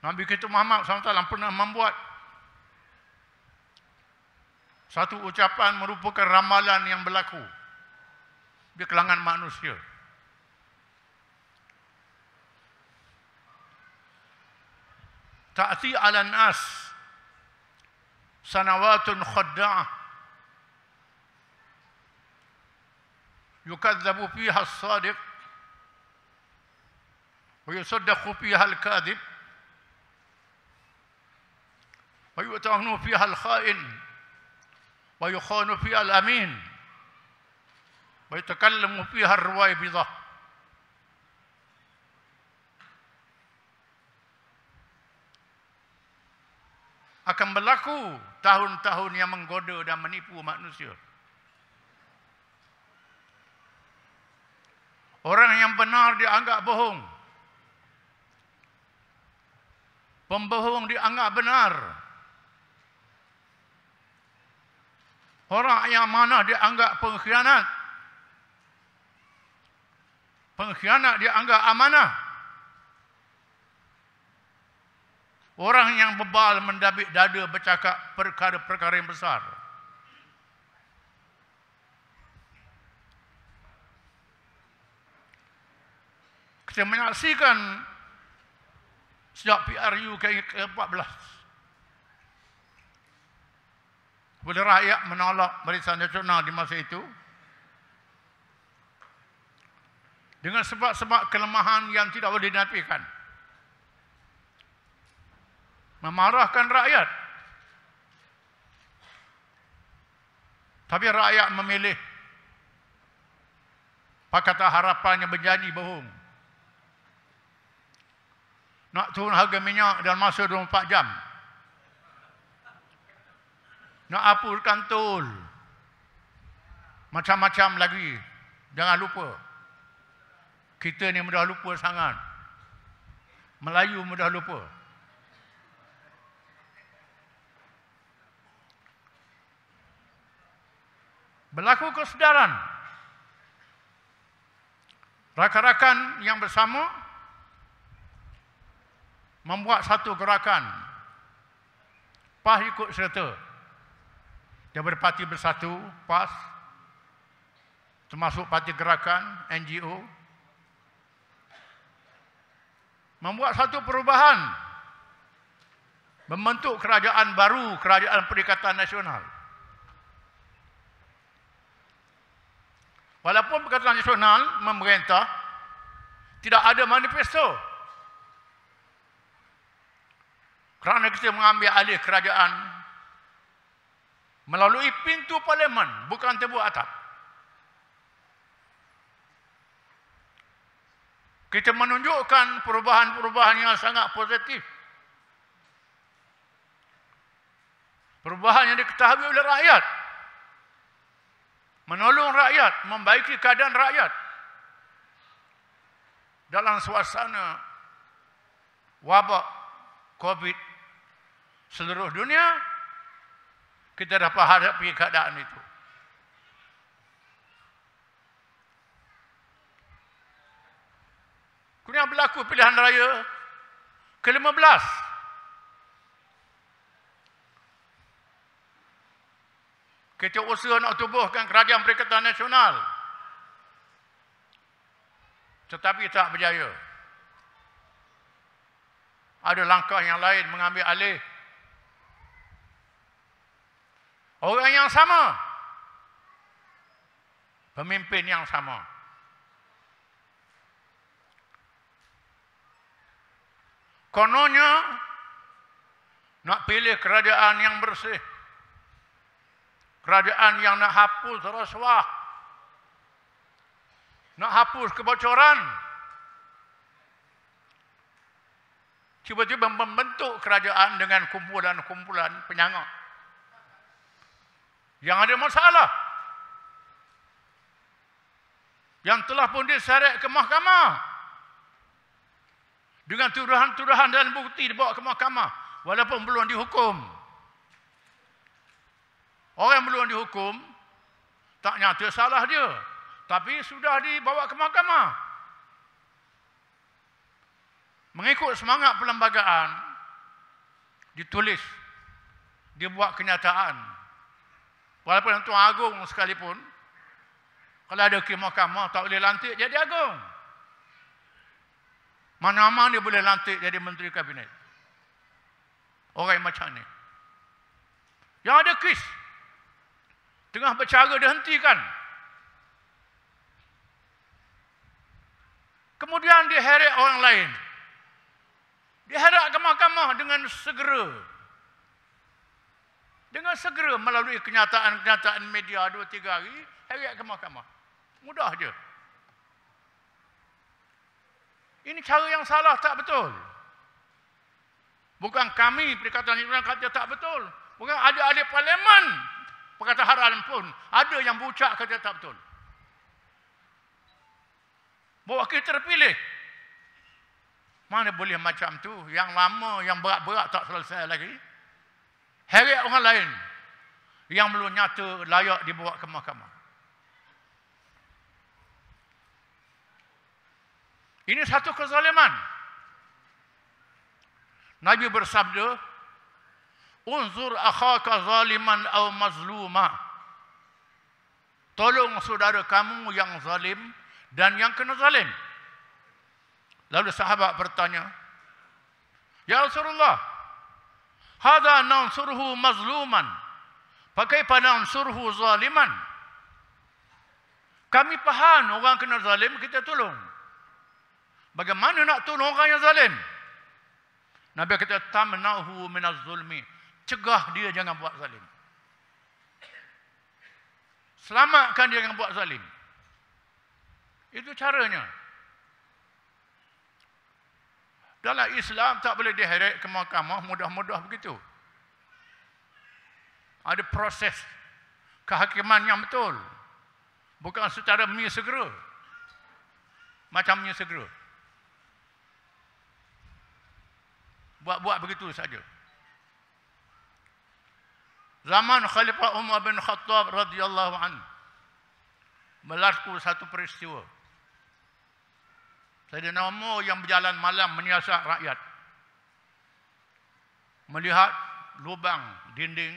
Nabi kita Muhammad SAW pernah membuat satu ucapan merupakan ramalan yang berlaku di kalangan manusia. Ta'ti 'ala an-nas sanawatun khadda'ah yukadzabu fiha as-sadiq wa yusaddaqu fiha al-kadhib wa yu'tanu fiha al-kha'in wa yukhanu fiha al-amin wa yatakallamu fiha ar-ruwaybidah. Akan berlaku tahun-tahun yang menggoda dan menipu manusia. Orang yang benar dianggap bohong. Pembohong dianggap benar. Orang yang mana dianggap pengkhianat. Pengkhianat dianggap amanah. Orang yang bebal mendabik dada bercakap perkara-perkara yang besar. Kita menyaksikan sejak PRU ke-14 bila rakyat menolak Barisan Nasional di masa itu dengan sebab-sebab kelemahan yang tidak boleh dinafikan, memarahkan rakyat. Tapi rakyat memilih Pakatan Harapan yang berjanji bohong. Nak turun harga minyak dalam masa 24 jam. Nak hapuskan tol. Macam-macam lagi. Jangan lupa. Kita ni mudah lupa sangat. Melayu mudah lupa. Berlaku kesedaran. Rakan-rakan yang bersama membuat satu gerakan. PAS ikut serta. Daripada Parti Bersatu, PAS, termasuk Parti Gerakan, NGO, membuat satu perubahan, membentuk kerajaan baru, Kerajaan Perikatan Nasional. Walaupun Perikatan Nasional memerintah, tidak ada manifesto. Kerana kita mengambil alih kerajaan melalui pintu parlimen, bukan tebuk atap. Kita menunjukkan perubahan-perubahan yang sangat positif. Perubahan yang diketahui oleh rakyat. Menolong rakyat, membaiki keadaan rakyat. Dalam suasana wabak COVID seluruh dunia, kita dapat hadapi keadaan itu. Kemudian berlaku pilihan raya ke-15. Kita usaha nak tubuhkan Kerajaan Perikatan Nasional, tetapi tak berjaya. Ada langkah yang lain mengambil alih. Orang yang sama, pemimpin yang sama. Kononnya nak pilih kerajaan yang bersih. Kerajaan yang nak hapus rasuah. Nak hapus kebocoran. Tiba-tiba membentuk kerajaan dengan kumpulan-kumpulan penyangga yang ada masalah. Yang telah pun diseret ke mahkamah. Dengan tuduhan-tuduhan dan bukti dibawa ke mahkamah. Walaupun belum dihukum. Orang yang belum dihukum, tak nyata salah dia. Tapi sudah dibawa ke mahkamah. Mengikut semangat perlembagaan, ditulis, dibuat kenyataan. Walaupun Tuan Agung sekalipun, kalau ada ke mahkamah, tak boleh lantik jadi agung. Mana-mana dia boleh lantik jadi menteri kabinet. Orang macam ni. Yang ada kes, tengah bercara dihentikan. Kemudian diheret orang lain. Diheret ke mahkamah dengan segera. Dengan segera melalui kenyataan-kenyataan media 2-3 hari, heret ke mahkamah. Mudah je. Ini cara yang salah, tak betul. Bukan kami Perikatan Nasional kata tak betul. Bukan ada ahli parlimen Perkataan Haram pun ada yang bucak kata tak betul. Wakil terpilih. Mana boleh macam tu? Yang lama, yang berat-berat tak selesai lagi. Heret orang lain yang belum nyata layak dibawa ke mahkamah. Ini satu kezaliman. Nabi bersabda, "Unzur akhaka zaliman aw mazluma." Tolong saudara kamu yang zalim dan yang kena zalim. Lalu sahabat bertanya, "Ya Rasulullah, hadza nansuruhu mazluman, fakaifa nansuruhu zaliman?" Kami faham orang kena zalim, kita tolong. Bagaimana nak tolong orang yang zalim? Nabi kata, "Tamnahu minaz zulmi." Cegah dia jangan buat zalim. Selamatkan dia jangan buat zalim. Itu caranya. Dalam Islam tak boleh diheret ke mahkamah mudah-mudah begitu. Ada proses kehakiman yang betul. Bukan secara mie segera. Macam mie segera. Buat-buat begitu saja. Zaman Khalifah Umar bin Khattab radhiyallahu anhu berlaku satu peristiwa. Sayyidina Umar yang berjalan malam menyiasat rakyat, melihat lubang dinding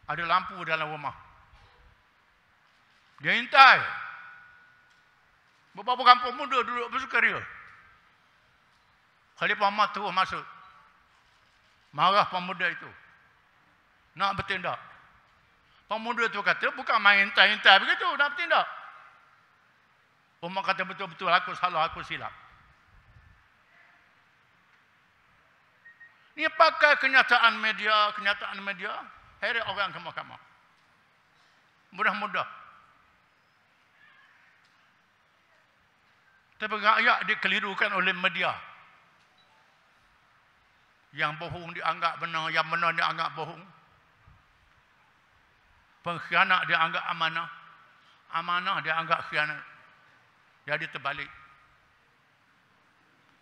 ada lampu dalam rumah. Dia intai. Beberapa kampung muda duduk bersukaria. Khalifah Umar terus masuk. Marah pemuda itu. Nak bertindak. Pemuda itu kata, bukan main intai-intai begitu, nak bertindak. Umar kata, betul-betul aku salah, aku silap. Ini pakai kenyataan media, heret orang ke mahkamah. Mudah-mudah. Tapi rakyat dikelirukan oleh media. Yang bohong dianggap benar, yang benar dianggap bohong. Pengkhianat dianggap amanah, amanah dianggap khianat. Jadi terbalik.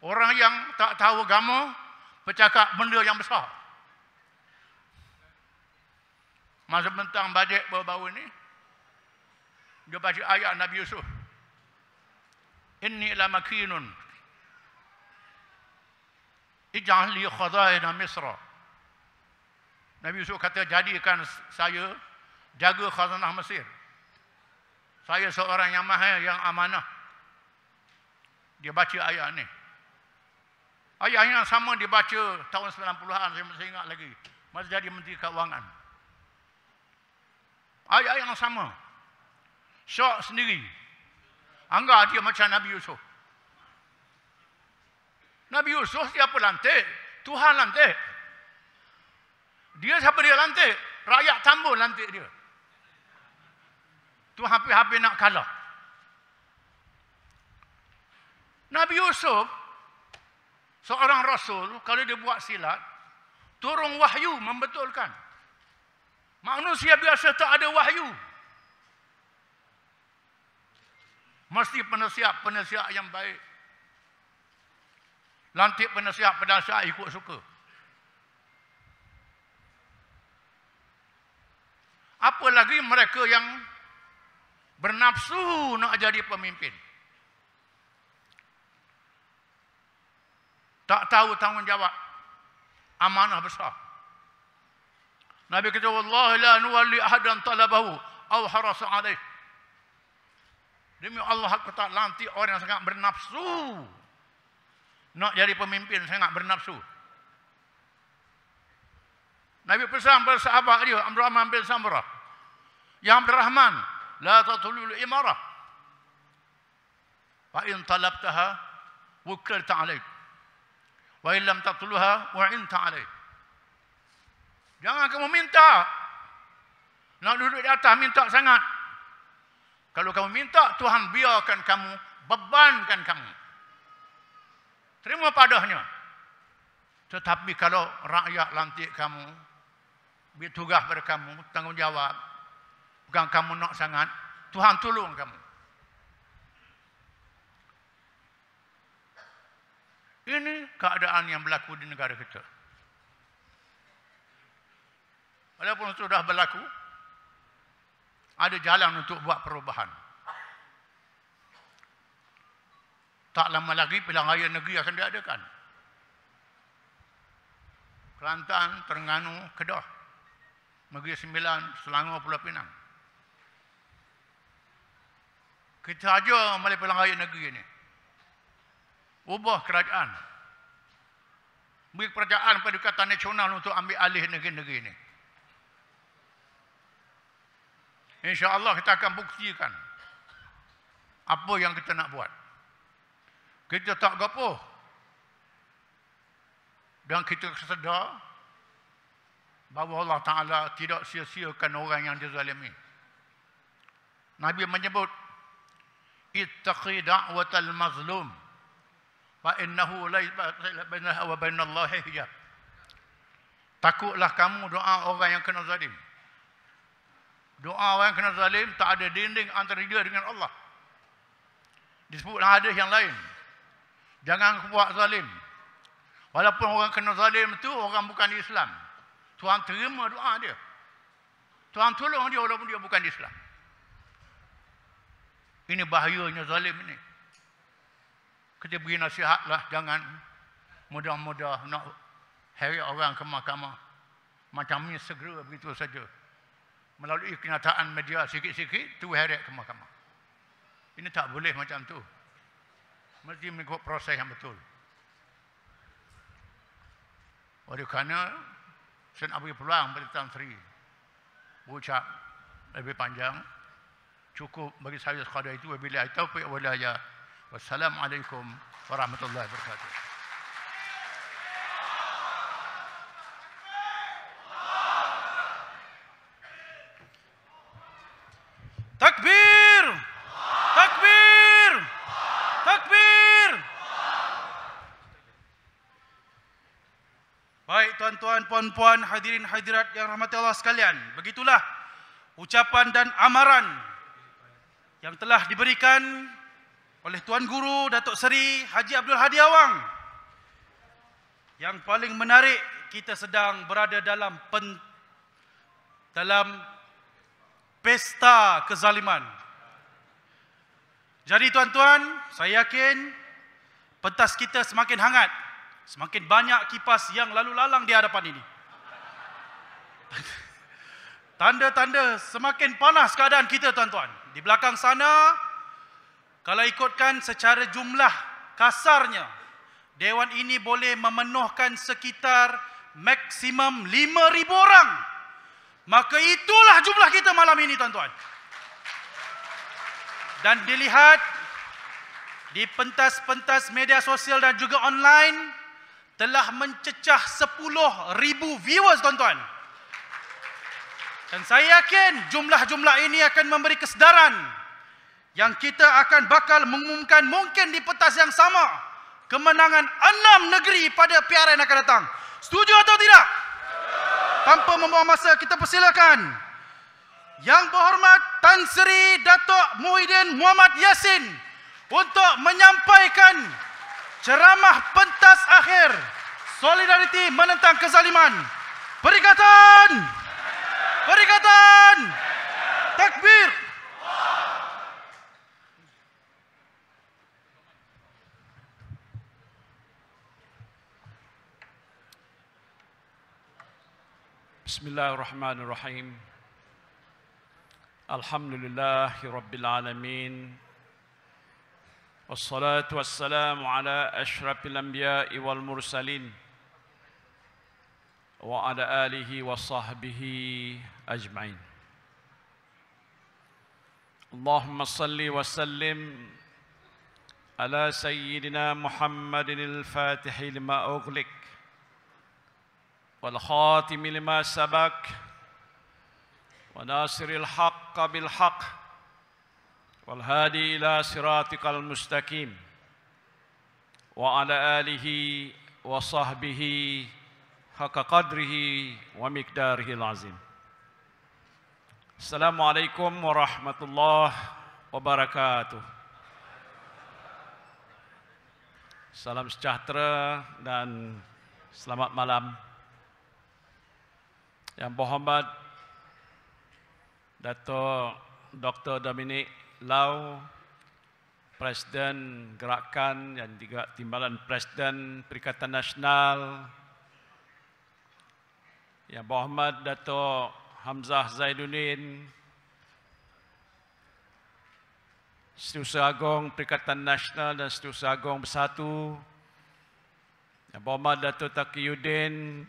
Orang yang tak tahu agama bercakap benda yang besar. Masa bentang bajet baru-baru ini, dia baca ayat Nabi Yusuf. Inni la makinun ij'al li khazaina Misra. Nabi Yusuf kata, jadikan saya jaga khazanah Mesir. Saya seorang yang mahal, yang amanah. Dia baca ayat ni. Ayat yang sama dibaca tahun 90-an, saya masih ingat lagi. Masa jadi Menteri Keuangan. Ayat yang sama. Syok sendiri. Anggap dia macam Nabi Yusuf. Nabi Yusuf siapa lantik? Tuhan lantik. Dia siapa dia lantik? Rakyat tambun lantik dia. Tu hampir-hampir nak kalah. Nabi Yusuf, seorang Rasul, kalau dia buat silat, turun wahyu membetulkan. Manusia biasa tak ada wahyu. Mesti penasihat yang baik. Lantik penasihat ikut suka. Apalagi mereka yang bernafsu nak jadi pemimpin. Tak tahu tanggungjawab. Amanah besar. Nabi kata, wallahi la nuwalli ahadan talabahu aw harasa alaih. Demi Allah, aku tak lantik orang yang sangat bernafsu nak jadi pemimpin, sangat bernafsu. Nabi pesan pada sahabat dia, Abdurrahman bin Samurah, ya Abdurrahman, la tatulul imarah. Fa in talabtaha wukilta alaik. Wa in lam tatluha wa'inta alaik. Jangan kamu minta. Nak duduk di atas minta sangat. Kalau kamu minta, Tuhan biarkan kamu, bebankan kamu. Terima padanya. Tetapi kalau rakyat lantik kamu, beri tugas pada kamu, tanggungjawab, bukan kamu nak sangat, Tuhan tolong kamu. Ini keadaan yang berlaku di negara kita. Walaupun sudah berlaku, ada jalan untuk buat perubahan. Tak lama lagi pilihan raya negeri akan diadakan. Kelantan, Terengganu, Kedah, Negeri Sembilan, Selangor, Pulau Pinang. Kita aja mulai pilihan raya negeri ini. Ubah kerajaan. Beri kerajaan Perikatan Nasional untuk ambil alih negeri-negeri ini. InsyaAllah kita akan buktikan apa yang kita nak buat. Kita tak gapo. Dan kita sedar bahawa Allah Ta'ala tidak sia-siakan orang yang dizalimi. Nabi menyebut, ittaqi da'watal mazlum fa innahu laysa bainaha wa bainallahi hijab. Takutlah kamu doa orang yang kena zalim. Doa orang kena zalim tak ada dinding antara dia dengan Allah. Disebut hadis yang lain. Jangan buat zalim. Walaupun orang kena zalim tu orang bukan Islam. Tuhan terima doa dia. Tuhan tolong dia walaupun dia bukan Islam. Ini bahayanya zalim ini. Kita beri nasihatlah, jangan mudah-mudah nak heret orang ke mahkamah. Macam ni segera begitu saja. Melalui kenyataan media sikit-sikit, tu heret ke mahkamah. Ini tak boleh macam tu. Mesti mengikut proses yang betul. Oleh kerana, saya nak beri peluang pada Tan Sri berucap lebih panjang. Cukup bagi saya sekadar itu. Wabillahi taufiq wal hidayah. Wassalamualaikum warahmatullahi wabarakatuh. Takbir! Takbir! Takbir! Baik tuan-tuan, puan-puan, hadirin hadirat yang rahmati Allah sekalian. Begitulah ucapan dan amaran yang telah diberikan oleh Tuan Guru Datuk Seri Haji Abdul Hadi Awang. Yang paling menarik, kita sedang berada dalam pesta kezaliman. Jadi tuan-tuan, saya yakin pentas kita semakin hangat, semakin banyak kipas yang lalu lalang di hadapan ini. Tanda-tanda semakin panas keadaan kita tuan-tuan. Di belakang sana, kalau ikutkan secara jumlah kasarnya, Dewan ini boleh memenuhkan sekitar maksimum 5,000 orang. Maka itulah jumlah kita malam ini tuan-tuan. Dan dilihat di pentas-pentas media sosial dan juga online, telah mencecah 10,000 viewers tuan-tuan. Dan saya yakin jumlah-jumlah ini akan memberi kesedaran yang kita akan bakal mengumumkan mungkin di pentas yang sama kemenangan 6 negeri pada PRN yang akan datang. Setuju atau tidak? Tanpa membuang masa, kita persilakan Yang Berhormat Tan Sri Datuk Muhyiddin Muhammad Yassin untuk menyampaikan ceramah pentas akhir Solidariti Menentang Kezaliman. Perikatan! Perikatan! Takbir! Bismillahirrahmanirrahim. Alhamdulillahi Rabbil Alamin. Wassalatu wassalamu ala ashrafil anbiya'i wal mursalin. Wa ala alihi wa sahbihi ajma'in. Allahumma salli wa sallim ala sayyidina Muhammadin al-Fatihi lima ughliq والخاتم لما سبق وناصر الحق بالحق والهادي إلى صراطك المستقيم وعلى آله وصحبه حق قدره ومقداره العظيم. السلام عليكم ورحمة الله وبركاته. Salam sejahtera dan selamat malam. Yang Berhormat Dato' Dr. Dominic Lau, Presiden Gerakan dan juga Timbalan Presiden Perikatan Nasional. Yang Berhormat Dato' Hamzah Zaiduddin, Setiausaha Agung Perikatan Nasional dan Setiausaha Agung Bersatu. Yang Berhormat Dato' Taqiyuddin,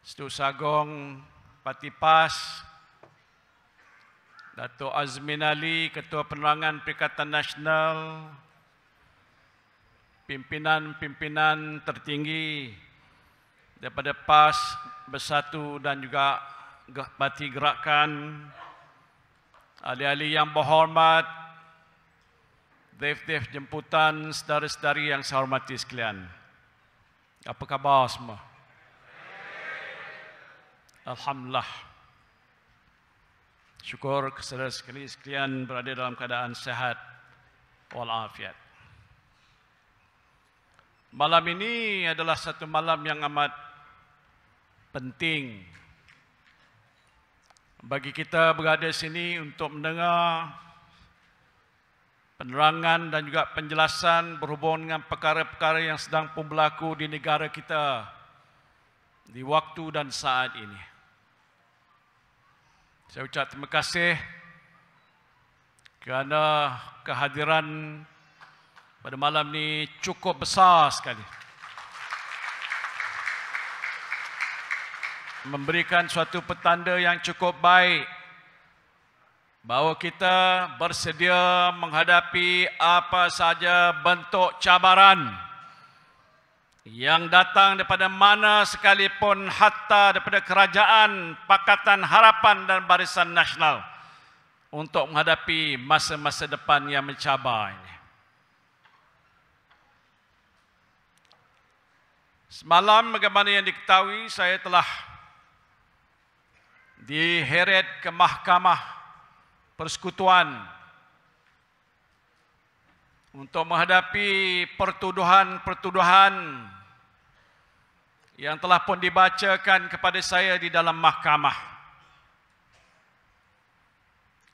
Setiausaha Agung Parti PAS, Dato' Azmin Ali, Ketua Penerangan Perikatan Nasional, pimpinan-pimpinan tertinggi daripada PAS Bersatu dan juga Parti Gerakan, ahli-ahli yang berhormat, def-def jemputan, saudara-saudari yang saya hormati sekalian. Apa khabar semua? Alhamdulillah. Syukur kepada sekalian berada dalam keadaan sehat walafiat. Malam ini adalah satu malam yang amat penting bagi kita berada di sini untuk mendengar penerangan dan juga penjelasan berhubung dengan perkara-perkara yang sedang pun berlaku di negara kita di waktu dan saat ini. Saya ucap terima kasih kerana kehadiran pada malam ini cukup besar sekali. Memberikan suatu petanda yang cukup baik bahawa kita bersedia menghadapi apa sahaja bentuk cabaran yang datang daripada mana sekalipun, hatta daripada kerajaan, Pakatan Harapan dan Barisan Nasional untuk menghadapi masa-masa depan yang mencabar ini. Semalam bagaimana yang diketahui, saya telah diheret ke Mahkamah Persekutuan untuk menghadapi pertuduhan-pertuduhan yang telah pun dibacakan kepada saya di dalam mahkamah.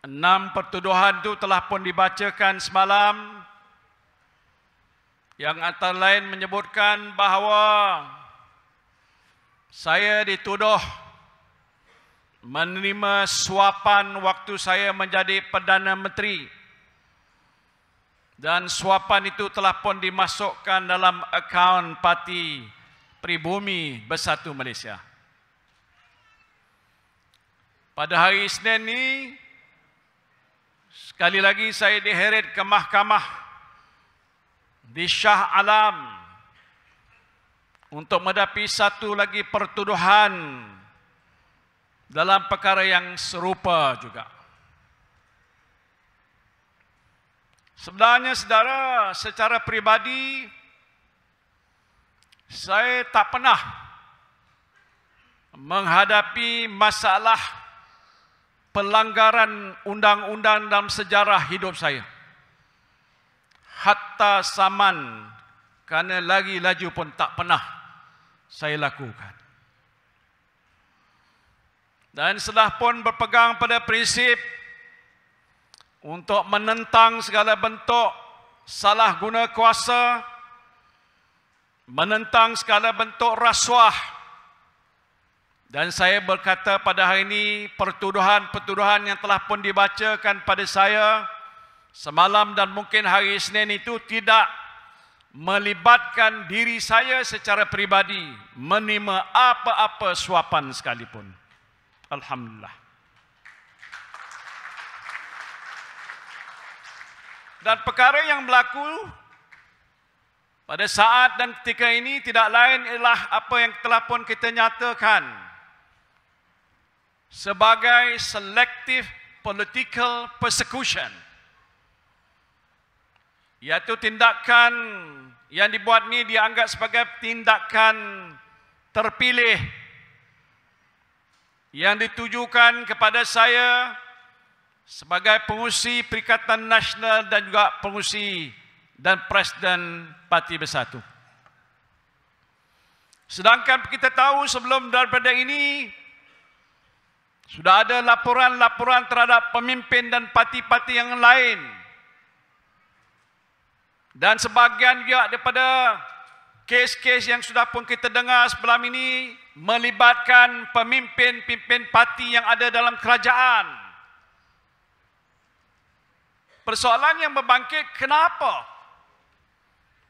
6 pertuduhan itu telah pun dibacakan semalam, yang antara lain menyebutkan bahawa saya dituduh menerima suapan waktu saya menjadi Perdana Menteri, dan suapan itu telah pun dimasukkan dalam akaun Parti Pribumi Bersatu Malaysia. Pada hari Isnin ini, sekali lagi saya diheret ke mahkamah di Shah Alam untuk menghadapi satu lagi pertuduhan dalam perkara yang serupa juga. Sebenarnya saudara, secara peribadi saya tak pernah menghadapi masalah pelanggaran undang-undang dalam sejarah hidup saya. Hatta zaman, kerana lagi laju pun tak pernah saya lakukan. Dan setelah pun berpegang pada prinsip untuk menentang segala bentuk salah guna kuasa, menentang segala bentuk rasuah. Dan saya berkata pada hari ini, pertuduhan-pertuduhan yang telah pun dibacakan pada saya semalam dan mungkin hari Isnin itu tidak melibatkan diri saya secara peribadi menerima apa-apa suapan sekalipun. Alhamdulillah. Dan perkara yang berlaku pada saat dan ketika ini tidak lain ialah apa yang telah pun kita nyatakan sebagai selective political persecution, iaitu tindakan yang dibuat ini dianggap sebagai tindakan terpilih yang ditujukan kepada saya sebagai pengurusi Perikatan Nasional dan juga pengurusi dan Presiden Parti Bersatu. Sedangkan kita tahu sebelum daripada ini sudah ada laporan-laporan terhadap pemimpin dan parti-parti yang lain, dan sebahagian juga daripada kes-kes yang sudah pun kita dengar sebelum ini melibatkan pemimpin-pemimpin parti yang ada dalam kerajaan. Persoalan yang berbangkit, kenapa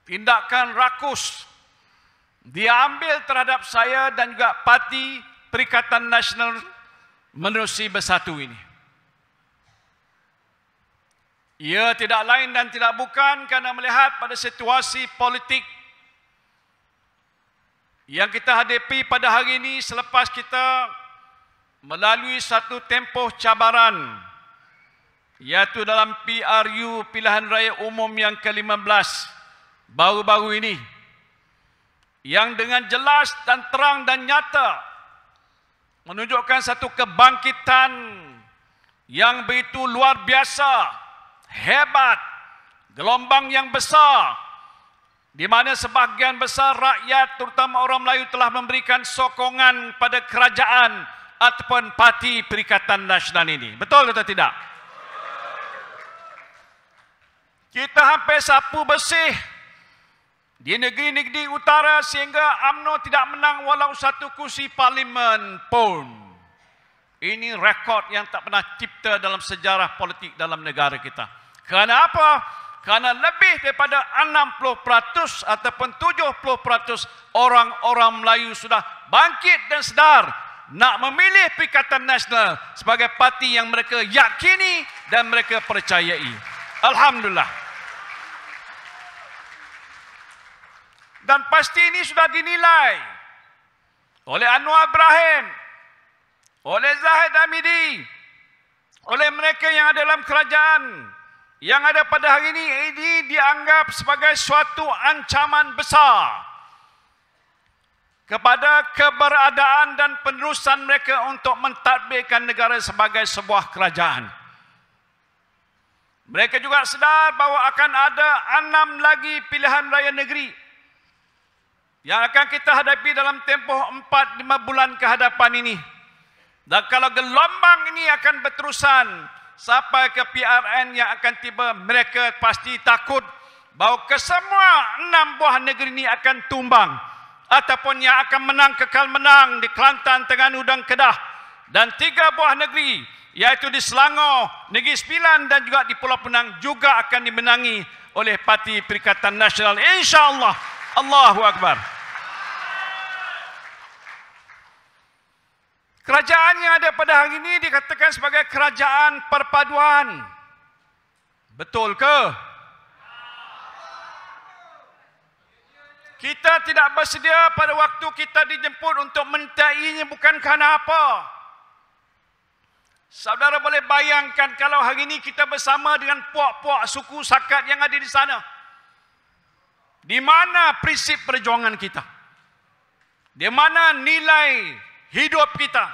tindakan rakus diambil terhadap saya dan juga Parti Perikatan Nasional Menerusi Bersatu ini? Ia tidak lain dan tidak bukan kerana melihat pada situasi politik yang kita hadapi pada hari ini selepas kita melalui satu tempoh cabaran, iaitu dalam PRU Pilihan Raya Umum yang ke-15 baru-baru ini, yang dengan jelas dan terang dan nyata menunjukkan satu kebangkitan yang begitu luar biasa, hebat, gelombang yang besar, di mana sebahagian besar rakyat terutama orang Melayu telah memberikan sokongan pada kerajaan ataupun Parti Perikatan Nasional ini. Betul atau tidak? Kita hampir sapu bersih di negeri-negeri utara sehingga UMNO tidak menang walau satu kursi parlimen pun. Ini rekod yang tak pernah cipta dalam sejarah politik dalam negara kita. Kerana apa? Kerana lebih daripada 60% ataupun 70% orang-orang Melayu sudah bangkit dan sedar nak memilih Perikatan Nasional sebagai parti yang mereka yakini dan mereka percayai. Alhamdulillah. Dan pasti ini sudah dinilai oleh Anwar Ibrahim, oleh Zahid Hamidi, oleh mereka yang ada dalam kerajaan, yang ada pada hari ini dianggap sebagai suatu ancaman besar kepada keberadaan dan penerusan mereka untuk mentadbirkan negara sebagai sebuah kerajaan. Mereka juga sedar bahawa akan ada 6 lagi pilihan raya negeri yang akan kita hadapi dalam tempoh 4-5 bulan ke hadapan ini. Dan kalau gelombang ini akan berterusan sampai ke PRN yang akan tiba, mereka pasti takut bahawa kesemua 6 buah negeri ini akan tumbang ataupun yang akan menang kekal menang di Kelantan, Terengganu dan Kedah, dan 3 buah negeri iaitu di Selangor, Negeri Sembilan dan juga di Pulau Penang juga akan dimenangi oleh Parti Perikatan Nasional, insya-Allah. Allahu Akbar. Kerajaan yang ada pada hari ini dikatakan sebagai kerajaan perpaduan. Betul ke? Kita tidak bersedia pada waktu kita dijemput untuk mentainya bukan kerana apa. Saudara boleh bayangkan kalau hari ini kita bersama dengan puak-puak suku Sakat yang ada di sana. Di mana prinsip perjuangan kita? Di mana nilai hidup kita,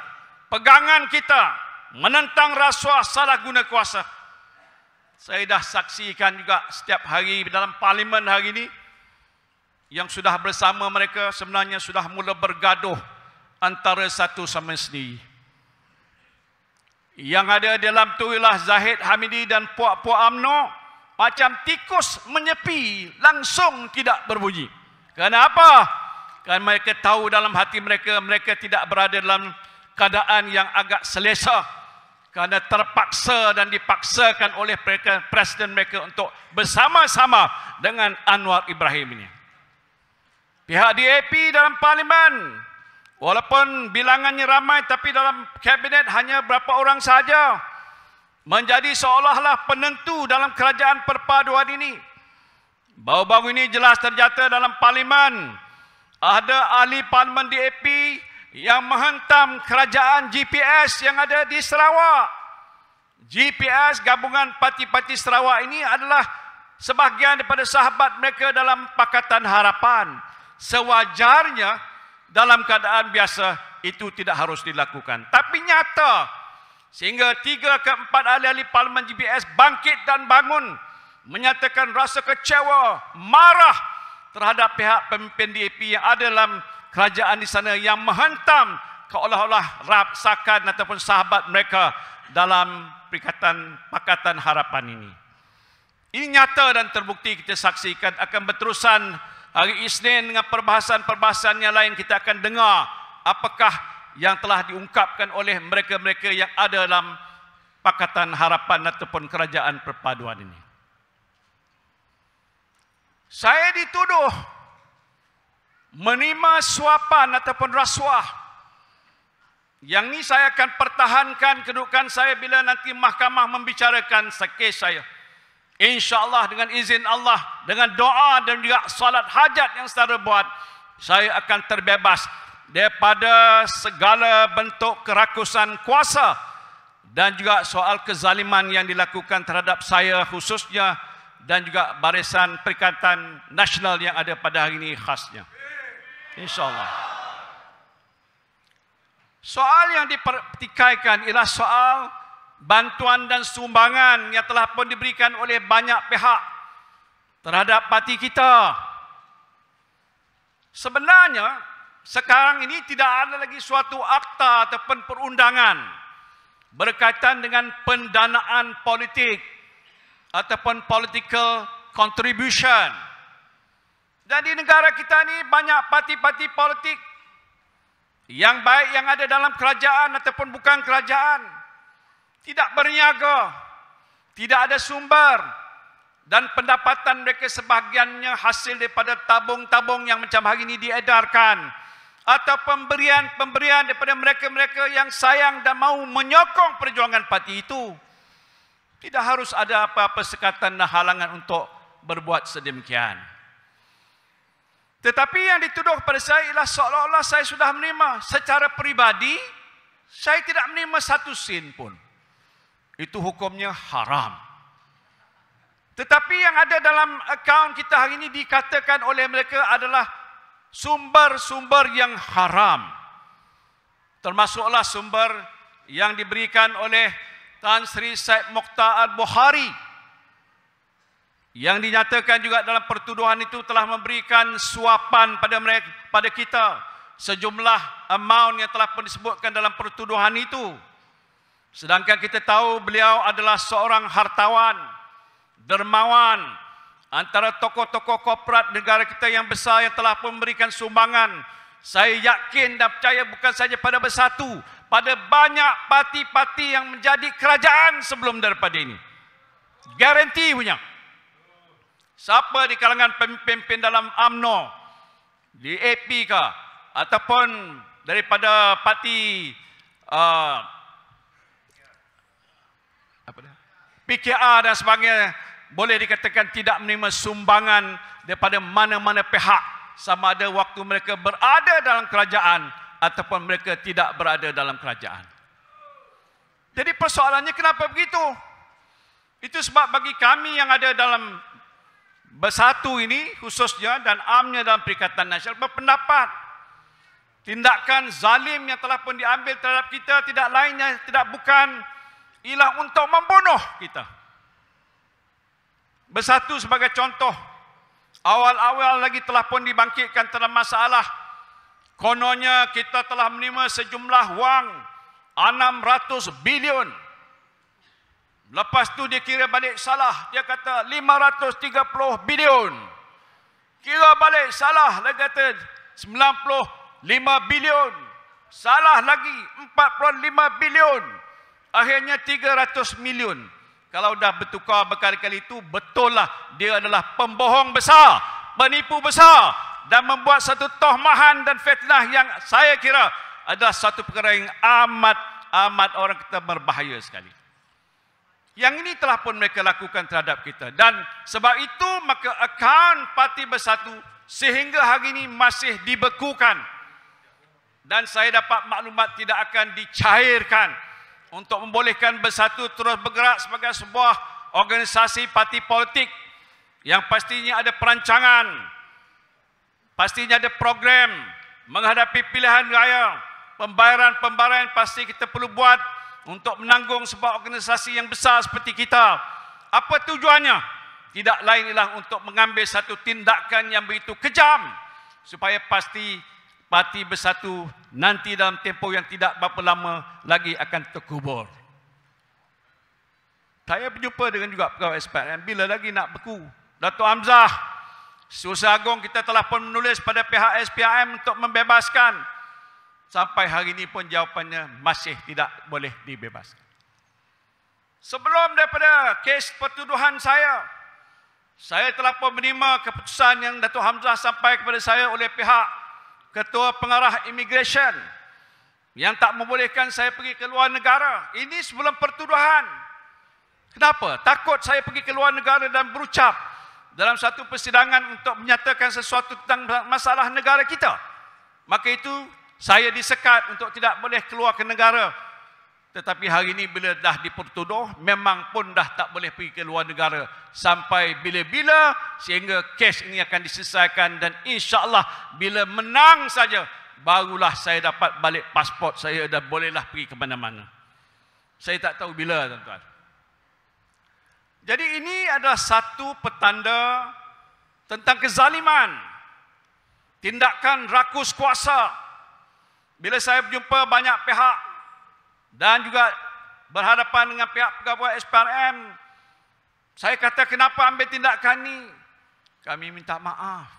pegangan kita menentang rasuah salah guna kuasa? Saya dah saksikan juga setiap hari dalam parlimen hari ini yang sudah bersama mereka sebenarnya sudah mula bergaduh antara satu sama sendiri. Yang ada dalam tu ialah Zahid Hamidi dan puak-puak UMNO macam tikus menyepi, langsung tidak berbunyi. Kerana apa? Kerana mereka tahu dalam hati mereka, mereka tidak berada dalam keadaan yang agak selesa. Kerana terpaksa dan dipaksakan oleh mereka, presiden mereka untuk bersama-sama dengan Anwar Ibrahim ini. Pihak DAP dalam parlimen, walaupun bilangannya ramai, tapi dalam kabinet hanya berapa orang sahaja, menjadi seolah-olah penentu dalam kerajaan perpaduan ini. Baru-baru ini jelas ternyata dalam parlimen ada ahli parlimen DAP yang menghentam kerajaan GPS yang ada di Sarawak. GPS gabungan parti-parti Sarawak ini adalah sebahagian daripada sahabat mereka dalam Pakatan Harapan. Sewajarnya dalam keadaan biasa itu tidak harus dilakukan. Tapi nyata sehingga 3 ke 4 ahli-ahli parlimen GPS bangkit dan bangun menyatakan rasa kecewa, marah terhadap pihak pemimpin DAP yang ada dalam kerajaan di sana yang menghentam seolah-olah rasakan ataupun sahabat mereka dalam Pakatan Harapan ini. Ini nyata dan terbukti, kita saksikan akan berterusan hari Isnin dengan perbahasan-perbahasan yang lain. Kita akan dengar apakah yang telah diungkapkan oleh mereka-mereka yang ada dalam Pakatan Harapan ataupun kerajaan perpaduan ini. Saya dituduh menerima suapan ataupun rasuah. Yang ini saya akan pertahankan kedudukan saya bila nanti mahkamah membicarakan kes saya. InsyaAllah dengan izin Allah, dengan doa dan juga salat hajat yang saudara buat, saya akan terbebas daripada segala bentuk kerakusan kuasa dan juga soal kezaliman yang dilakukan terhadap saya khususnya dan juga Barisan Perikatan Nasional yang ada pada hari ini khasnya. InsyaAllah. Soal yang dipertikaikan ialah soal bantuan dan sumbangan yang telah pun diberikan oleh banyak pihak terhadap parti kita. Sebenarnya, sekarang ini tidak ada lagi suatu akta ataupun perundangan berkaitan dengan pendanaan politik ataupun political contribution. Dan di negara kita ini banyak parti-parti politik yang baik yang ada dalam kerajaan ataupun bukan kerajaan tidak berniaga, tidak ada sumber, dan pendapatan mereka sebahagiannya hasil daripada tabung-tabung yang macam hari ini diedarkan, atau pemberian daripada mereka-mereka yang sayang dan mahu menyokong perjuangan parti itu. Tidak harus ada apa-apa sekatan dan halangan untuk berbuat sedemikian. Tetapi yang dituduh kepada saya ialah seolah-olah saya sudah menerima. Secara peribadi, saya tidak menerima satu sen pun. Itu hukumnya haram. Tetapi yang ada dalam akaun kita hari ini dikatakan oleh mereka adalah sumber-sumber yang haram. Termasuklah sumber yang diberikan oleh Tan Sri Syed Mokhtar Al-Bukhari, yang dinyatakan juga dalam pertuduhan itu telah memberikan suapan pada mereka, pada kita, sejumlah amount yang telah pun disebutkan dalam pertuduhan itu. Sedangkan kita tahu beliau adalah seorang hartawan, dermawan, antara tokoh-tokoh korporat negara kita yang besar yang telah pun memberikan sumbangan. Saya yakin dan percaya bukan saja pada Bersatu, pada banyak parti-parti yang menjadi kerajaan sebelum daripada ini. Garanti punya. Siapa di kalangan pemimpin dalam UMNO, di AP ke, ataupun daripada parti PKR dan sebagainya, boleh dikatakan tidak menerima sumbangan daripada mana-mana pihak, sama ada waktu mereka berada dalam kerajaan ataupun mereka tidak berada dalam kerajaan. Jadi persoalannya kenapa begitu? Itu sebab bagi kami yang ada dalam Bersatu ini khususnya dan UMNO dalam Perikatan Nasional berpendapat tindakan zalim yang telah pun diambil terhadap kita tidak lainnya, tidak bukan ialah untuk membunuh kita. Bersatu sebagai contoh, awal-awal lagi telah pun dibangkitkan dalam masalah. Kononnya kita telah menerima sejumlah wang 600 bilion. Lepas tu dia kira balik salah. Dia kata 530 bilion. Kira balik salah. Dia kata 95 bilion. Salah lagi 45 bilion. Akhirnya 300 milion. Kalau dah bertukar berkali-kali itu, betul lah dia adalah pembohong besar, penipu besar, dan membuat satu tohmahan dan fitnah yang saya kira adalah satu perkara yang amat orang kita berbahaya sekali. Yang ini telah pun mereka lakukan terhadap kita. Dan sebab itu maka akaun Parti Bersatu sehingga hari ini masih dibekukan. Dan saya dapat maklumat tidak akan dicairkan untuk membolehkan Bersatu terus bergerak sebagai sebuah organisasi parti politik yang pastinya ada perancangan, pastinya ada program menghadapi pilihan raya, pembayaran-pembayaran pasti kita perlu buat untuk menanggung sebuah organisasi yang besar seperti kita. Apa tujuannya? Tidak lain ialah untuk mengambil satu tindakan yang begitu kejam supaya pasti Parti Bersatu nanti dalam tempoh yang tidak berapa lama lagi akan terkubur. Saya berjumpa dengan juga pegawai SPRM, bila lagi nak beku. Datuk Hamzah, Susah Agung kita telah pun menulis pada pihak SPRM untuk membebaskan. Sampai hari ini pun jawapannya masih tidak boleh dibebaskan. Sebelum daripada kes pertuduhan saya telah pun menerima keputusan yang Datuk Hamzah sampai kepada saya oleh pihak Ketua Pengarah Immigration yang tak membolehkan saya pergi ke luar negara. Ini sebelum pertuduhan. Kenapa? Takut saya pergi ke luar negara dan berucap dalam satu persidangan untuk menyatakan sesuatu tentang masalah negara kita. Maka itu saya disekat untuk tidak boleh keluar ke negara. Tetapi hari ini bila dah dipertuduh, memang pun dah tak boleh pergi ke luar negara. Sampai bila-bila sehingga kes ini akan diselesaikan. Dan insya-Allah bila menang saja, barulah saya dapat balik pasport saya dan bolehlah pergi ke mana-mana. Saya tak tahu bila, tuan-tuan. Jadi ini adalah satu petanda tentang kezaliman, tindakan rakus kuasa. Bila saya berjumpa banyak pihak dan juga berhadapan dengan pihak pegawai SPRM, saya kata, kenapa ambil tindakan ni? Kami minta maaf.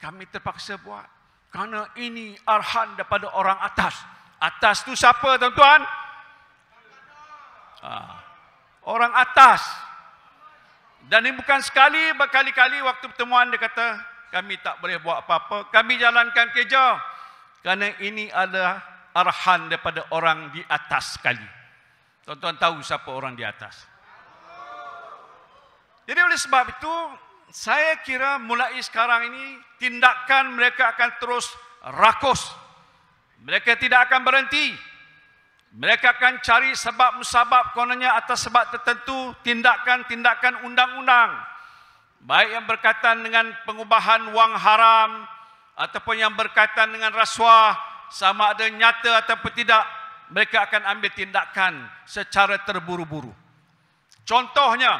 Kami terpaksa buat. Kerana ini arahan daripada orang atas. Atas tu siapa, tuan-tuan? Orang atas. Dan ini bukan sekali, berkali-kali waktu pertemuan dia kata, kami tak boleh buat apa-apa. Kami jalankan kerja. Kerana ini adalah arahan daripada orang di atas sekali. Tuan-tuan tahu siapa orang di atas. Jadi oleh sebab itu, saya kira mulai sekarang ini, tindakan mereka akan terus rakus. Mereka tidak akan berhenti. Mereka akan cari sebab musabab, kononnya atas sebab tertentu, tindakan-tindakan undang-undang. Baik yang berkaitan dengan pengubahan wang haram, ataupun yang berkaitan dengan rasuah, sama ada nyata ataupun tidak, mereka akan ambil tindakan secara terburu-buru. Contohnya,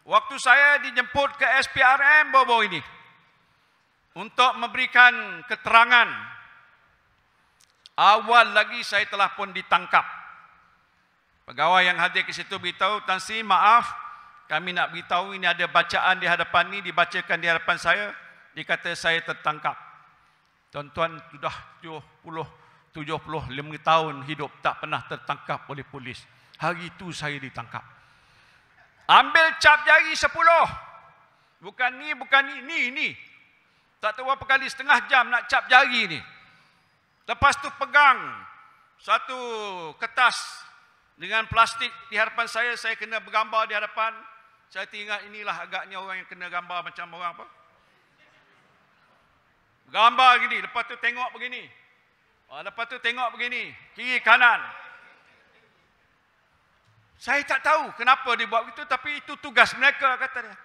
waktu saya dijemput ke SPRM baru-baru ini, untuk memberikan keterangan, awal lagi saya telah pun ditangkap. Pegawai yang hadir ke situ beritahu, Tan Sri, maaf, kami nak beritahu ini ada bacaan di hadapan ni, dibacakan di hadapan saya, dikata saya tertangkap. Tuan-tuan sudah 75 tahun hidup tak pernah tertangkap oleh polis. Hari itu saya ditangkap. Ambil cap jari 10. Bukan ni, bukan ni. Tak tahu berapa kali, setengah jam nak cap jari ni. Lepas tu pegang satu kertas dengan plastik di hadapan saya kena bergambar di hadapan. Saya teringat inilah agaknya orang yang kena gambar macam orang apa? Gambar gini, lepas tu tengok begini. Lepas tu tengok begini, kiri kanan. Saya tak tahu kenapa dia buat begitu, tapi itu tugas mereka, kata dia.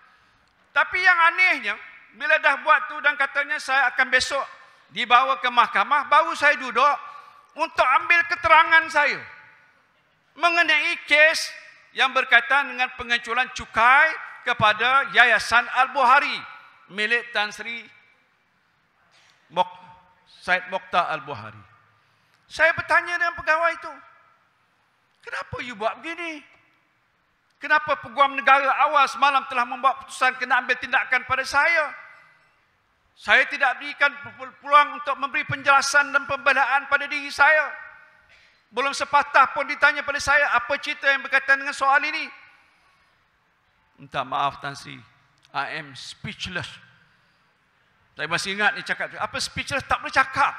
Tapi yang anehnya, bila dah buat tu dan katanya saya akan besok dibawa ke mahkamah, baru saya duduk untuk ambil keterangan saya mengenai kes yang berkaitan dengan pengecualian cukai kepada Yayasan Al-Bukhari milik Tan Sri Syed Mokhtar Al-Bukhari. Saya bertanya dengan pegawai itu, kenapa you buat begini? Kenapa Peguam Negara awal semalam telah membuat putusan kena ambil tindakan pada saya? Saya tidak berikan peluang untuk memberi penjelasan dan pembelaan pada diri saya. Belum sepatah pun ditanya pada saya apa cerita yang berkaitan dengan soal ini. Minta maaf Tan Sri, I am speechless. Saya masih ingat dia cakap, apa speechless, tak boleh cakap.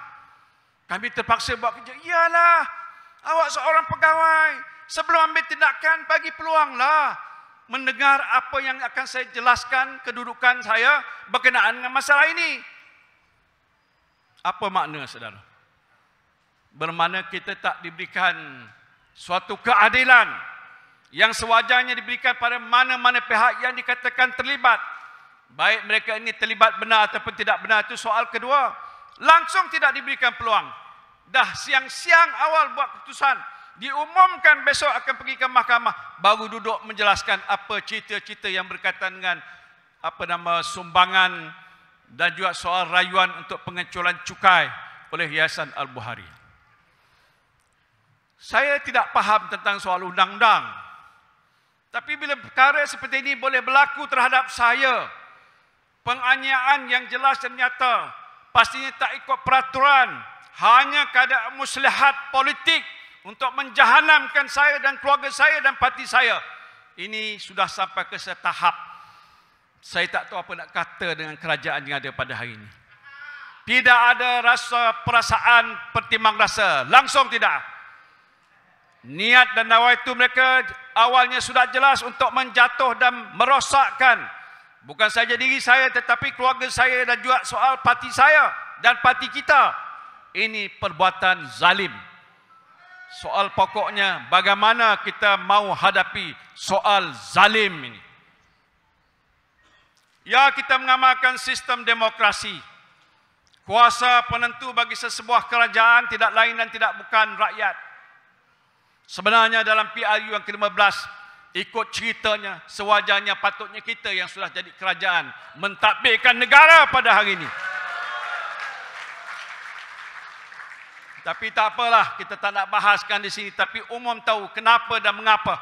Kami terpaksa buat kerja. Iyalah, awak seorang pegawai, sebelum ambil tindakan, bagi peluanglah mendengar apa yang akan saya jelaskan kedudukan saya berkenaan dengan masalah ini. Apa makna, saudara? Bermakna kita tak diberikan suatu keadilan yang sewajarnya diberikan pada mana-mana pihak yang dikatakan terlibat. Baik mereka ini terlibat benar ataupun tidak benar, itu soal kedua. Langsung tidak diberikan peluang. Dah siang-siang awal buat keputusan, diumumkan besok akan pergi ke mahkamah, baru duduk menjelaskan apa cerita-cerita yang berkaitan dengan sumbangan dan juga soal rayuan untuk pengecualian cukai oleh Yayasan Al-Bukhari. Saya tidak faham tentang soal undang-undang, tapi bila perkara seperti ini boleh berlaku terhadap saya, penganiayaan yang jelas dan nyata, pastinya tak ikut peraturan, hanya keadaan maslahat politik untuk menjahanamkan saya dan keluarga saya dan parti saya. Ini sudah sampai ke setahap saya tak tahu apa nak kata dengan kerajaan yang ada pada hari ini. Tidak ada rasa perasaan pertimbang rasa, langsung tidak. Niat dan nawaitu mereka awalnya sudah jelas untuk menjatuh dan merosakkan bukan saja diri saya tetapi keluarga saya dan juga soal parti saya dan parti kita. Ini perbuatan zalim. Soal pokoknya bagaimana kita mau hadapi soal zalim ini. Ya, kita mengamalkan sistem demokrasi. Kuasa penentu bagi sesebuah kerajaan tidak lain dan tidak bukan rakyat. Sebenarnya dalam PRU yang ke-15, ikut ceritanya, sewajarnya patutnya kita yang sudah jadi kerajaan mentadbirkan negara pada hari ini. Tapi tak apalah, kita tak nak bahaskan di sini. Tapi umum tahu kenapa dan mengapa.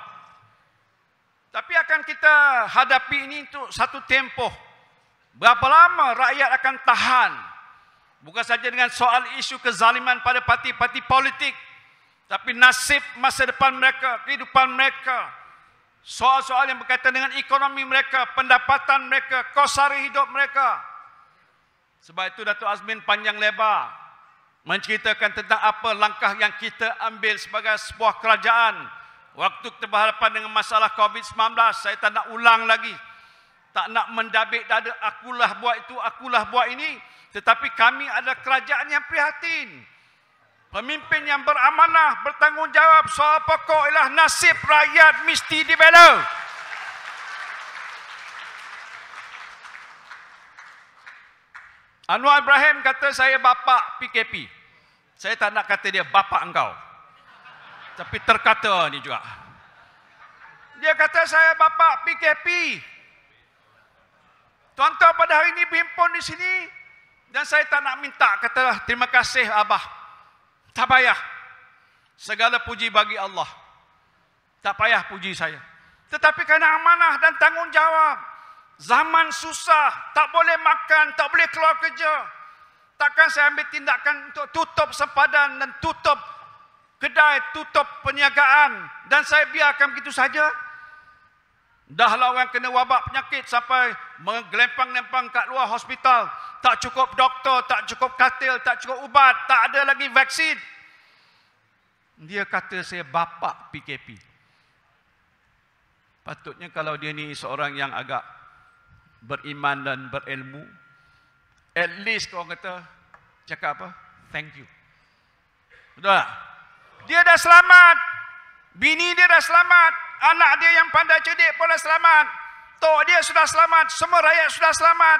Tapi akan kita hadapi ini untuk satu tempoh. Berapa lama rakyat akan tahan? Bukan saja dengan soal isu kezaliman pada parti-parti politik, tapi nasib masa depan mereka, kehidupan mereka, soal-soal yang berkaitan dengan ekonomi mereka, pendapatan mereka, kos sara hidup mereka. Sebab itu Datuk Azmin panjang lebar menceritakan tentang apa langkah yang kita ambil sebagai sebuah kerajaan. Waktu kita berhadapan dengan masalah COVID-19, saya tak nak ulang lagi. Tak nak mendabik dada, akulah buat itu, akulah buat ini. Tetapi kami adalah kerajaan yang prihatin. Pemimpin yang beramanah, bertanggungjawab. Soal pokok ialah nasib rakyat mesti dibela. Anwar Ibrahim kata saya bapa PKP. Saya tak nak kata dia bapa engkau. Tapi terkata ni juga. Dia kata saya bapa PKP. Tuan-tuan pada hari ini berhimpun di sini. Dan saya tak nak minta kata terima kasih Abah. Tak payah. Segala puji bagi Allah. Tak payah puji saya. Tetapi kerana amanah dan tanggungjawab. Zaman susah. Tak boleh makan. Tak boleh keluar kerja. Takkan saya ambil tindakan untuk tutup sempadan dan tutup kedai, tutup perniagaan. Dan saya biarkan begitu saja. Dahlah orang kena wabak penyakit sampai menggelempang-lempang kat luar hospital. Tak cukup doktor, tak cukup katil, tak cukup ubat, tak ada lagi vaksin. Dia kata saya bapa PKP. Patutnya kalau dia ni seorang yang agak beriman dan berilmu, at least kau kata, cakap apa? Thank you. Betul tak? Dia dah selamat. Bini dia dah selamat. Anak dia yang pandai cerdik pun dah selamat. Tok dia sudah selamat. Semua rakyat sudah selamat.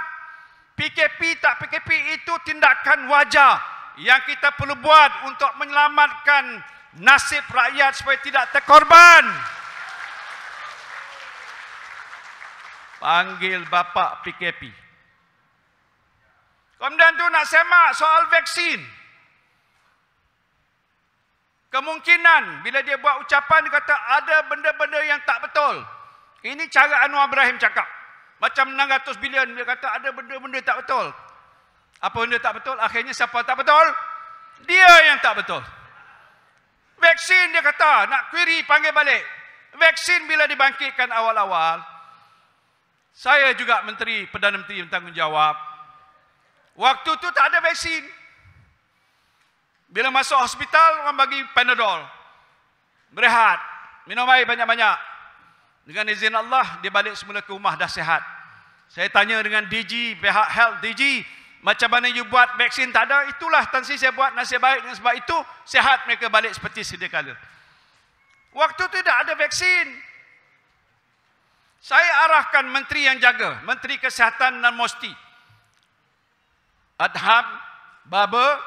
PKP tak PKP itu tindakan wajar yang kita perlu buat untuk menyelamatkan nasib rakyat supaya tidak terkorban. Panggil bapa PKP. Kemudian tu nak semak soal vaksin. Kemungkinan bila dia buat ucapan dia kata ada benda-benda yang tak betul. Ini cara Anwar Ibrahim cakap. Macam 600 bilion dia kata ada benda-benda tak betul. Apa benda tak betul? Akhirnya siapa tak betul? Dia yang tak betul. Vaksin dia kata nak query panggil balik. Vaksin bila dibangkitkan awal-awal, saya juga Menteri Perdana Menteri yang bertanggungjawab. Waktu tu tak ada vaksin. Bila masuk hospital, orang bagi Panadol. Berehat. Minum air banyak-banyak. Dengan izin Allah, dia balik semula ke rumah dah sihat. Saya tanya dengan DG, pihak health DG, macam mana you buat vaksin? Tak ada. Itulah Tan Sri saya buat nasib baik. Dengan sebab itu, sihat mereka balik seperti sedia kala. Waktu tu tidak ada vaksin. Saya arahkan menteri yang jaga. Menteri Kesihatan dan Mosti. Adham, Baba,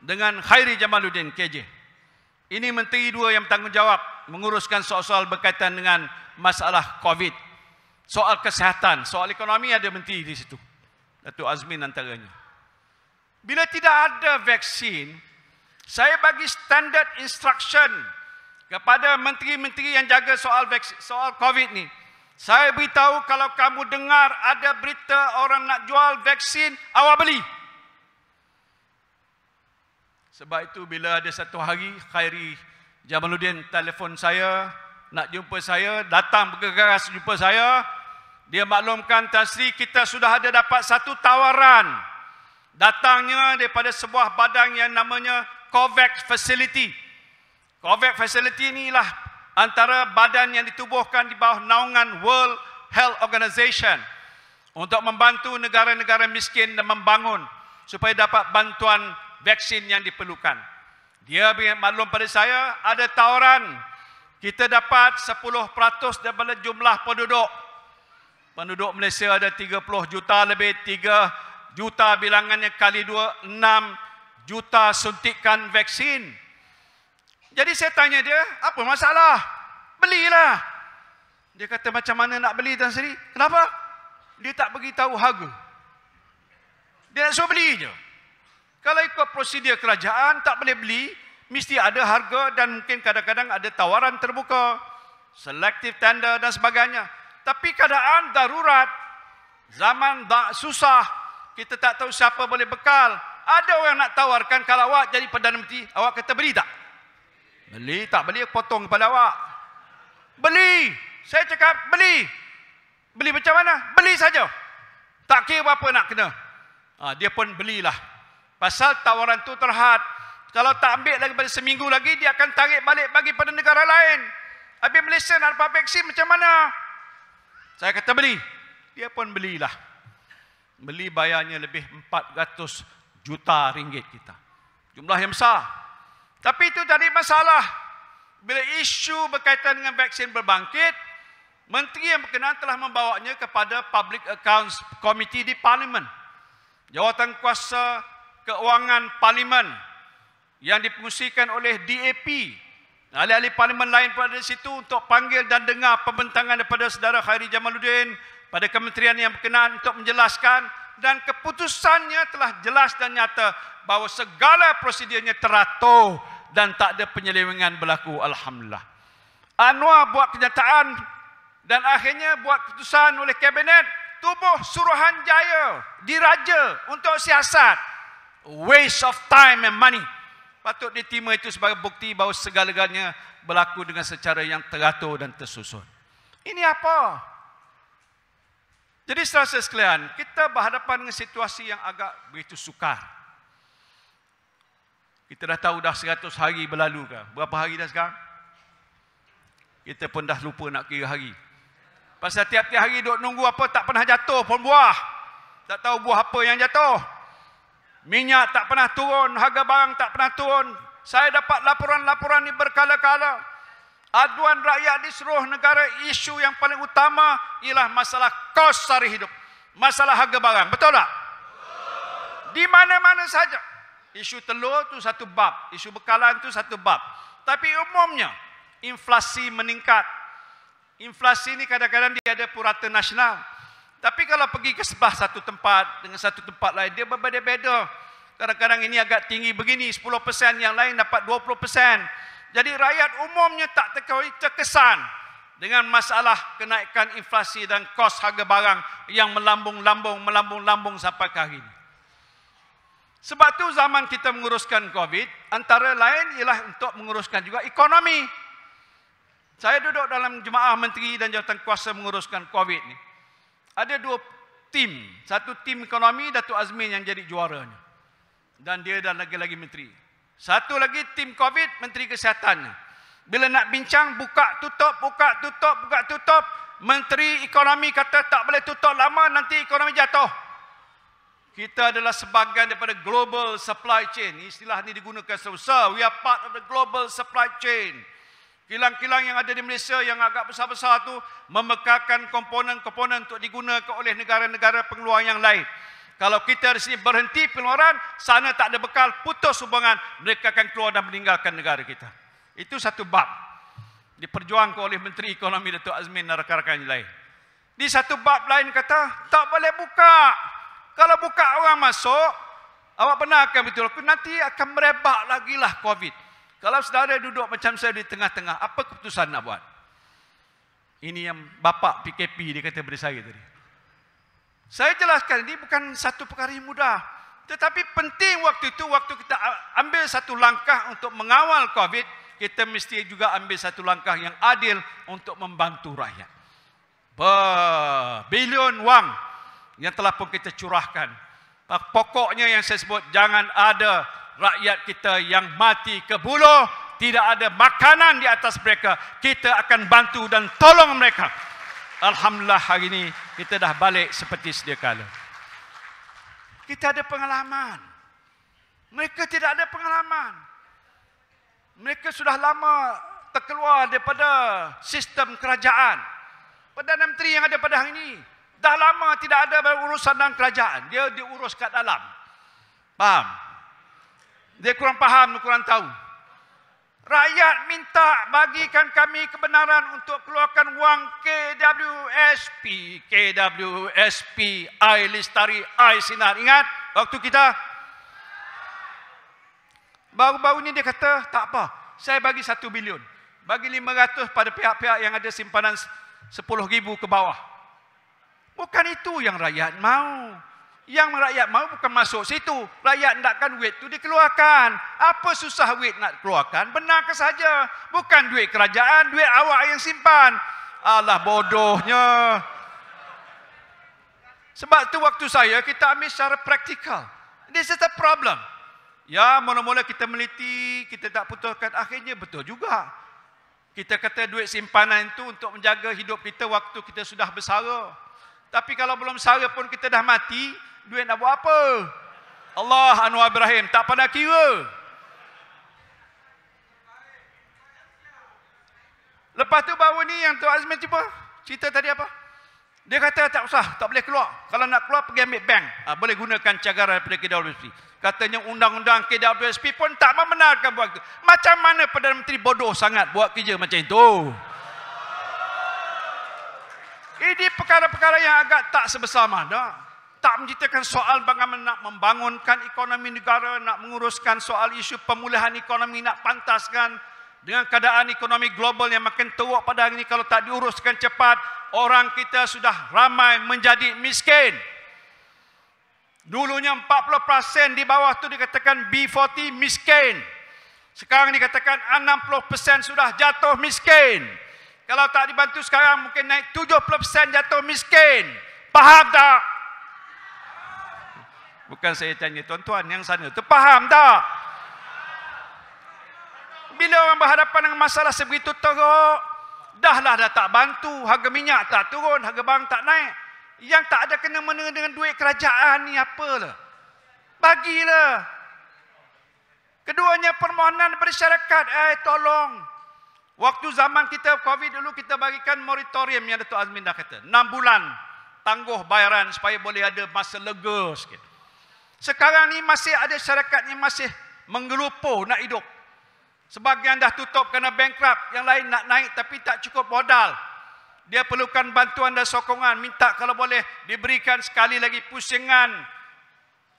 dengan Khairi Jamaluddin KJ. Ini menteri dua yang bertanggungjawab menguruskan soal-soal berkaitan dengan masalah COVID. Soal kesihatan, soal ekonomi ada menteri di situ. Datuk Azmin antaranya. Bila tidak ada vaksin, saya bagi standard instruction kepada menteri-menteri yang jaga soal vaksin, soal COVID ni. Saya beritahu kalau kamu dengar ada berita orang nak jual vaksin, awak beli. Sebab itu bila ada satu hari Khairi Jamaluddin telefon saya, nak jumpa saya, datang bergegas jumpa saya. Dia maklumkan, Tan Sri kita sudah ada dapat satu tawaran. Datangnya daripada sebuah badan yang namanya COVAX Facility. COVAX Facility inilah antara badan yang ditubuhkan di bawah naungan World Health Organization untuk membantu negara-negara miskin dan membangun supaya dapat bantuan vaksin yang diperlukan. Dia maklum pada saya ada tawaran kita dapat 10% daripada jumlah penduduk. Penduduk Malaysia ada 30 juta lebih, juta bilangannya kali 2, 6 juta suntikan vaksin. Jadi saya tanya dia, apa masalah? Belilah. Dia kata, macam mana nak beli Tan Sri? Kenapa? Dia tak beritahu harga. Dia nak suruh beli je. Kalau ikut prosedur kerajaan, tak boleh beli, mesti ada harga dan mungkin kadang-kadang ada tawaran terbuka, selective tender dan sebagainya. Tapi keadaan darurat, zaman susah, kita tak tahu siapa boleh bekal. Ada orang nak tawarkan, kalau awak jadi Perdana Menteri, awak kata beli tak? Beli, tak beli, potong kepala awak. Beli. Saya cakap beli. Beli macam mana? Beli saja. Tak kira berapa nak kena. Dia pun belilah. Pasal tawaran tu terhad. Kalau tak ambil lagi pada seminggu lagi, dia akan tarik balik bagi pada negara lain. Habis Malaysia nak dapat vaksin macam mana? Saya kata beli. Dia pun belilah. Beli bayarnya lebih 400 juta ringgit kita. Jumlah yang besar. Tapi itu jadi masalah. Bila isu berkaitan dengan vaksin berbangkit, menteri yang berkenaan telah membawanya kepada Public Accounts Committee di Parlimen. Jawatan kuasa keuangan Parlimen yang dipengusikan oleh DAP. Ahli-ahli Parlimen lain pun ada di situ untuk panggil dan dengar pembentangan daripada saudara Khairi Jamaluddin pada kementerian yang berkenaan untuk menjelaskan, dan keputusannya telah jelas dan nyata bahawa segala prosedurnya teratur dan tak ada penyelewengan berlaku. Alhamdulillah. Anwar buat kenyataan dan akhirnya buat keputusan oleh kabinet, tubuh Suruhanjaya diraja untuk siasat. Waste of time and money. Patut diterima itu sebagai bukti bahawa segala-galanya berlaku dengan secara yang teratur dan tersusun. Ini apa? Jadi saudara sekalian, kita berhadapan dengan situasi yang agak begitu sukar. Kita dah tahu dah 100 hari berlalu ke? Berapa hari dah sekarang? Kita pun dah lupa nak kira hari. Pasal tiap-tiap hari duk nunggu apa, tak pernah jatuh pun buah. Tak tahu buah apa yang jatuh. Minyak tak pernah turun, harga barang tak pernah turun. Saya dapat laporan-laporan ini berkala-kala. Aduan rakyat di seluruh negara, isu yang paling utama ialah masalah kos sara hidup. Masalah harga barang. Betul tak? Di mana-mana saja. Isu telur tu satu bab, isu bekalan tu satu bab. Tapi umumnya inflasi meningkat. Inflasi ni kadang-kadang dia ada purata nasional. Tapi kalau pergi ke sebelah satu tempat dengan satu tempat lain, dia berbeza-beza. Kadang-kadang ini agak tinggi begini, 10%, yang lain dapat 20%. Jadi rakyat umumnya tak terkesan dengan masalah kenaikan inflasi dan kos harga barang yang melambung-lambung sampai ke hari ini. Sebab tu zaman kita menguruskan COVID, antara lain ialah untuk menguruskan juga ekonomi. Saya duduk dalam jemaah menteri dan jawatan kuasa menguruskan COVID ni. Ada 2 tim. Satu tim ekonomi, Datuk Azmin yang jadi juaranya. Dan dia dan lagi-lagi menteri. Satu lagi tim COVID, Menteri Kesehatannya. Bila nak bincang, buka tutup. Menteri Ekonomi kata tak boleh tutup lama, nanti ekonomi jatuh. Kita adalah sebahagian daripada global supply chain. Istilah ini digunakan sebesar. We are part of the global supply chain. Kilang-kilang yang ada di Malaysia yang agak besar-besar tu memekarkan komponen-komponen untuk digunakan oleh negara-negara pengeluar yang lain. Kalau kita di sini berhenti pengeluaran, sana tak ada bekal, putus hubungan, mereka akan keluar dan meninggalkan negara kita. Itu satu bab. Diperjuangkan oleh Menteri Ekonomi Datuk Azmin dan rakan-rakan yang lain. Di satu bab lain kata, tak boleh buka. Kalau buka orang masuk, awak benarkan betul, nanti akan merebak lagi lah COVID. Kalau saudara duduk macam saya di tengah-tengah, apa keputusan nak buat? Ini yang bapa PKP dia kata pada saya tadi. Saya jelaskan, ini bukan satu perkara yang mudah. Tetapi penting waktu itu, waktu kita ambil satu langkah untuk mengawal COVID, kita mesti juga ambil satu langkah yang adil untuk membantu rakyat. Berbilion wang yang telah pun kita curahkan. Pokoknya yang saya sebut, jangan ada rakyat kita yang mati ke buluh, tidak ada makanan di atas mereka. Kita akan bantu dan tolong mereka. Alhamdulillah hari ini kita dah balik seperti sedia kala. Kita ada pengalaman. Mereka tidak ada pengalaman. Mereka sudah lama terkeluar daripada sistem kerajaan. Perdana Menteri yang ada pada hari ini Dah lama tidak ada urusan dengan kerajaan. Dia diurus kat dalam. Faham? Dia kurang faham, kurang tahu. Rakyat minta bagikan kami kebenaran untuk keluarkan wang KWSP, I Lestari, I Sinar. Ingat waktu kita? Baru-baru ni dia kata, tak apa, saya bagi 1 bilion. Bagi 500 pada pihak-pihak yang ada simpanan 10,000 ke bawah. Bukan itu yang rakyat mau. Yang rakyat mau bukan masuk situ. Rakyat nakkan duit tu dikeluarkan. Apa susah duit nak keluarkan? Benarkan saja. Bukan duit kerajaan, duit awak yang simpan. Alah bodohnya. Sebab tu waktu saya, kita ambil secara praktikal. This is the problem. Ya, mula-mula kita meliti, kita tak putuskan. Akhirnya betul juga. Kita kata duit simpanan itu untuk menjaga hidup kita waktu kita sudah bersara. Tapi kalau belum bersara pun kita dah mati, duit nak buat apa? Allah Anwar Ibrahim tak pandai kira. Lepas tu baru ni yang Tuan Azmin cuba cerita tadi apa? Dia kata tak usah, tak boleh keluar. Kalau nak keluar pergi ambil bank. Boleh gunakan cagaran daripada KWSP. Katanya undang-undang KWSP pun tak membenarkan buat itu. Macam mana Perdana Menteri bodoh sangat buat kerja macam itu? Ini perkara-perkara yang agak tak sebesar mana. Tak menceritakan soal bagaimana nak membangunkan ekonomi negara, nak menguruskan soal isu pemulihan ekonomi, nak pantaskan dengan keadaan ekonomi global yang makin teruk pada hari ini. Kalau tak diuruskan cepat, orang kita sudah ramai menjadi miskin. Dulunya 40% di bawah tu dikatakan B40 miskin. Sekarang dikatakan 60% sudah jatuh miskin. Kalau tak dibantu sekarang mungkin naik 70% jatuh miskin. Faham tak? Bukan saya tanya tuan-tuan yang sana tu, faham tak? Bila orang berhadapan dengan masalah sebegitu teruk, dah tak bantu, harga minyak tak turun, harga barang tak naik. Yang tak ada kena-mena dengan duit kerajaan ni apalah? Bagilah. Keduanya permohonan daripada syarikat, tolong. Waktu zaman kita Covid dulu, kita bagikan moratorium yang Datuk Azmin dah kata. 6 bulan tangguh bayaran supaya boleh ada masa lega sikit. Sekarang ni masih ada syarikat yang masih menggelupuh nak hidup. Sebahagian dah tutup kerana bankrupt, yang lain nak naik tapi tak cukup modal. Dia perlukan bantuan dan sokongan, minta kalau boleh diberikan sekali lagi pusingan.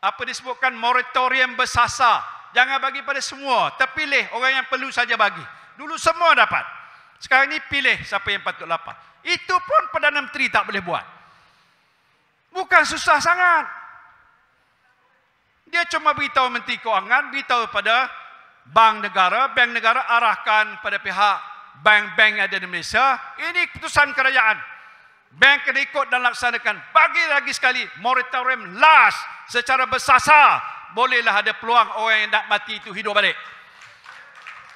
Apa disebutkan moratorium bersasar. Jangan bagi pada semua, terpilih orang yang perlu saja bagi. Dulu semua dapat. Sekarang ni pilih siapa yang patut dapat. Itu pun Perdana Menteri tak boleh buat. Bukan susah sangat. Dia cuma beritahu Menteri Kewangan, beritahu pada bank negara arahkan pada pihak bank-bank yang ada di Malaysia. Ini keputusan kerajaan. Bank kena ikut dan laksanakan. Bagi lagi sekali, moratorium last secara bersasar. Bolehlah ada peluang orang yang nak mati itu hidup balik.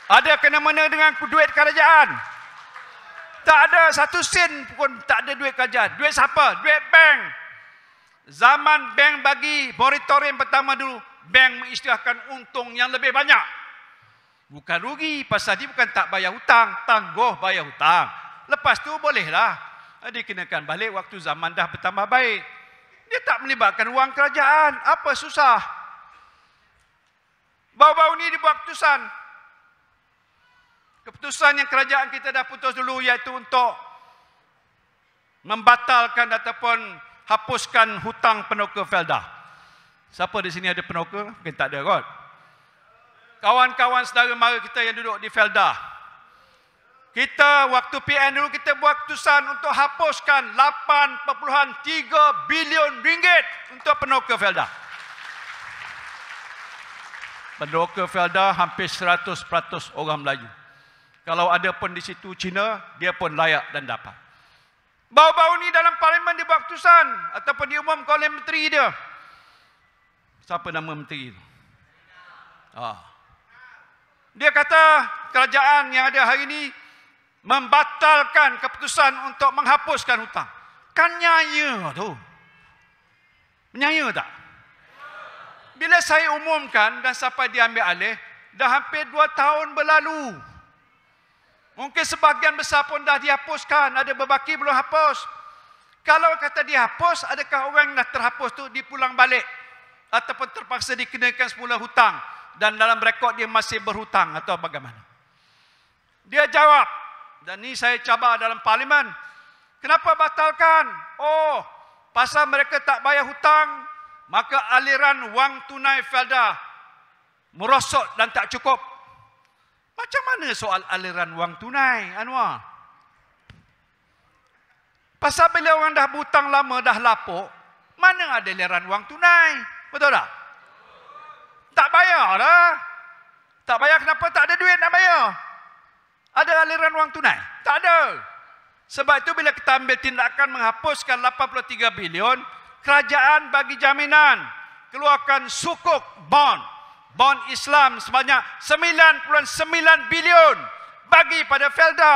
Ada kena-mena dengan duit kerajaan. Tak ada 1 sen pun tak ada duit kerajaan. Duit siapa? Duit bank. Zaman bank bagi moratorium pertama dulu, bank mengisytiharkan untung yang lebih banyak. Bukan rugi, pasal dia bukan tak bayar hutang, tangguh bayar hutang. Lepas tu bolehlah dikenakan balik waktu zaman dah bertambah baik. Dia tak melibatkan wang kerajaan. Apa susah? Baru-baru ni dibuat keputusan. Keputusan yang kerajaan kita dah putus dulu, iaitu untuk membatalkan ataupun hapuskan hutang penoka Felda. Siapa di sini ada penoka? Mungkin tak ada kot. Kawan-kawan saudara mara kita yang duduk di Felda. Kita waktu PN dulu kita buat keputusan untuk hapuskan 8.3 bilion ringgit untuk penoka Felda. Penoka Felda hampir 100% orang Melayu. Kalau ada pun di situ Cina, dia pun layak dan dapat. Baru-baru ni dalam parlimen dia buat keputusan ataupun diumumkan oleh menteri dia. Siapa nama menteri itu? Dia kata kerajaan yang ada hari ini membatalkan keputusan untuk menghapuskan hutang. Kan nyaya tu. Menyaya tak? Bila saya umumkan dan sampai diambil alih, dah hampir 2 tahun berlalu. Mungkin sebahagian besar pun dah dihapuskan, ada berbaki belum hapus. Kalau kata dihapus, adakah orang yang dah terhapus tu dipulang balik ataupun terpaksa dikenakan semula hutang dan dalam rekod dia masih berhutang atau bagaimana? Dia jawab, dan ni saya cabar dalam parlimen, kenapa batalkan? Oh, pasal mereka tak bayar hutang, maka aliran wang tunai Felda merosot dan tak cukup. Macam mana soal aliran wang tunai, Anwar? Pasal bila orang dah berhutang lama, dah lapuk, mana ada aliran wang tunai? Betul tak? Tak bayar lah. Tak bayar kenapa? Tak ada duit nak bayar. Ada aliran wang tunai? Tak ada. Sebab itu bila kita ambil tindakan menghapuskan 83 bilion, kerajaan bagi jaminan keluarkan sukuk bond Islam sebanyak 9.9 bilion bagi pada Felda.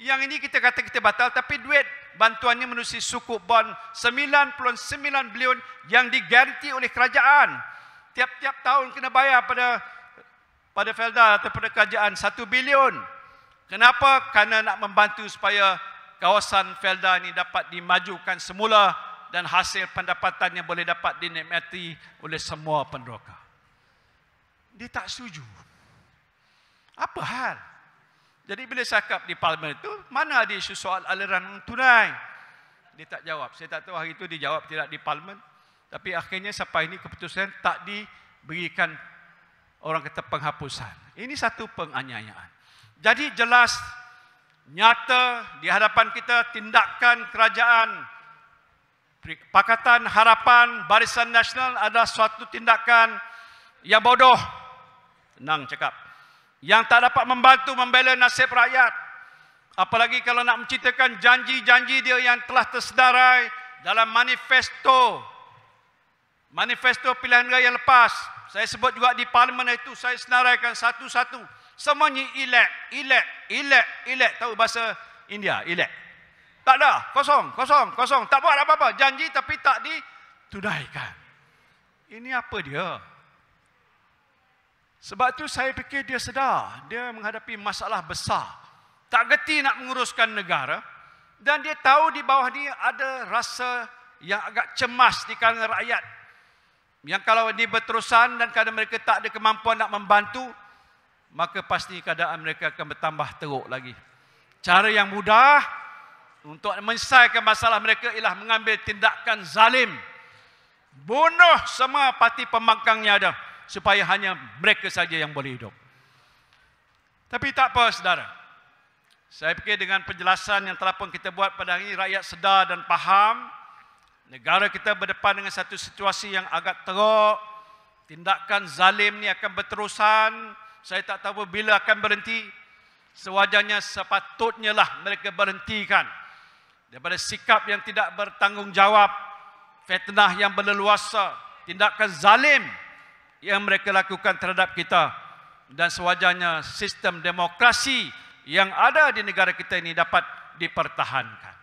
Yang ini kita kata kita batal, tapi duit bantuannya menerusi sukuk bond 9.9 bilion yang digaranti oleh kerajaan. Tiap-tiap tahun kena bayar pada Felda atau pada kerajaan 1 bilion. Kenapa? Kerana nak membantu supaya kawasan Felda ini dapat dimajukan semula dan hasil pendapatannya boleh dapat dinikmati oleh semua penderoka. Dia tak setuju. Apa hal? Jadi bila saya cakap di parlimen itu, mana ada isu soal aliran tunai? Dia tak jawab. Saya tak tahu hari itu dia jawab tidak di parlimen. Tapi akhirnya sampai ini keputusan tak diberikan orang kata penghapusan. Ini satu penganiayaan. Jadi jelas, nyata di hadapan kita tindakan kerajaan Pakatan Harapan Barisan Nasional adalah suatu tindakan yang bodoh. Senang cakap. Yang tak dapat membantu membela nasib rakyat. Apalagi kalau nak menceritakan janji-janji dia yang telah tersedarai dalam manifesto pilihan raya lepas. Saya sebut juga di parlimen itu, saya senaraikan satu-satu. Semuanya elek. Tahu bahasa India, elek. Tak ada, kosong. Tak buat apa-apa. Janji tapi tak ditunaikan. Ini apa dia? Sebab itu saya fikir dia sedar. Dia menghadapi masalah besar. Tak gerti nak menguruskan negara. Dan dia tahu di bawah dia ada rasa yang agak cemas di kalangan rakyat. Yang kalau ini berterusan dan kadang mereka tak ada kemampuan nak membantu, maka pasti keadaan mereka akan bertambah teruk lagi. Cara yang mudah untuk menyelesaikan masalah mereka ialah mengambil tindakan zalim. Bunuh semua parti pembangkangnya ada, supaya hanya mereka saja yang boleh hidup. Tapi tak apa, saudara. Saya fikir dengan penjelasan yang telah pun kita buat pada hari ini, rakyat sedar dan faham. Negara kita berdepan dengan satu situasi yang agak teruk. Tindakan zalim ni akan berterusan. Saya tak tahu bila akan berhenti. Sewajarnya sepatutnya lah mereka berhentikan daripada sikap yang tidak bertanggungjawab, fitnah yang berleluasa, tindakan zalim yang mereka lakukan terhadap kita. Dan sewajarnya sistem demokrasi yang ada di negara kita ini dapat dipertahankan.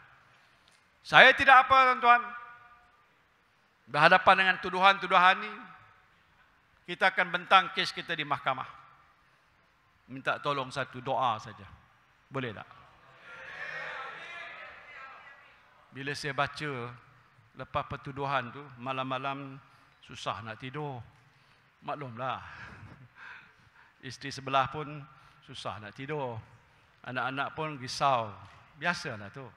Saya tidak apa, tuan-tuan. Berhadapan dengan tuduhan-tuduhan ini, kita akan bentang kes kita di mahkamah. Minta tolong satu doa saja. Boleh tak? Bila saya baca lepas pertuduhan tu, malam-malam susah nak tidur. Maklumlah. Isteri sebelah pun susah nak tidur. Anak-anak pun risau. Biasalah tu.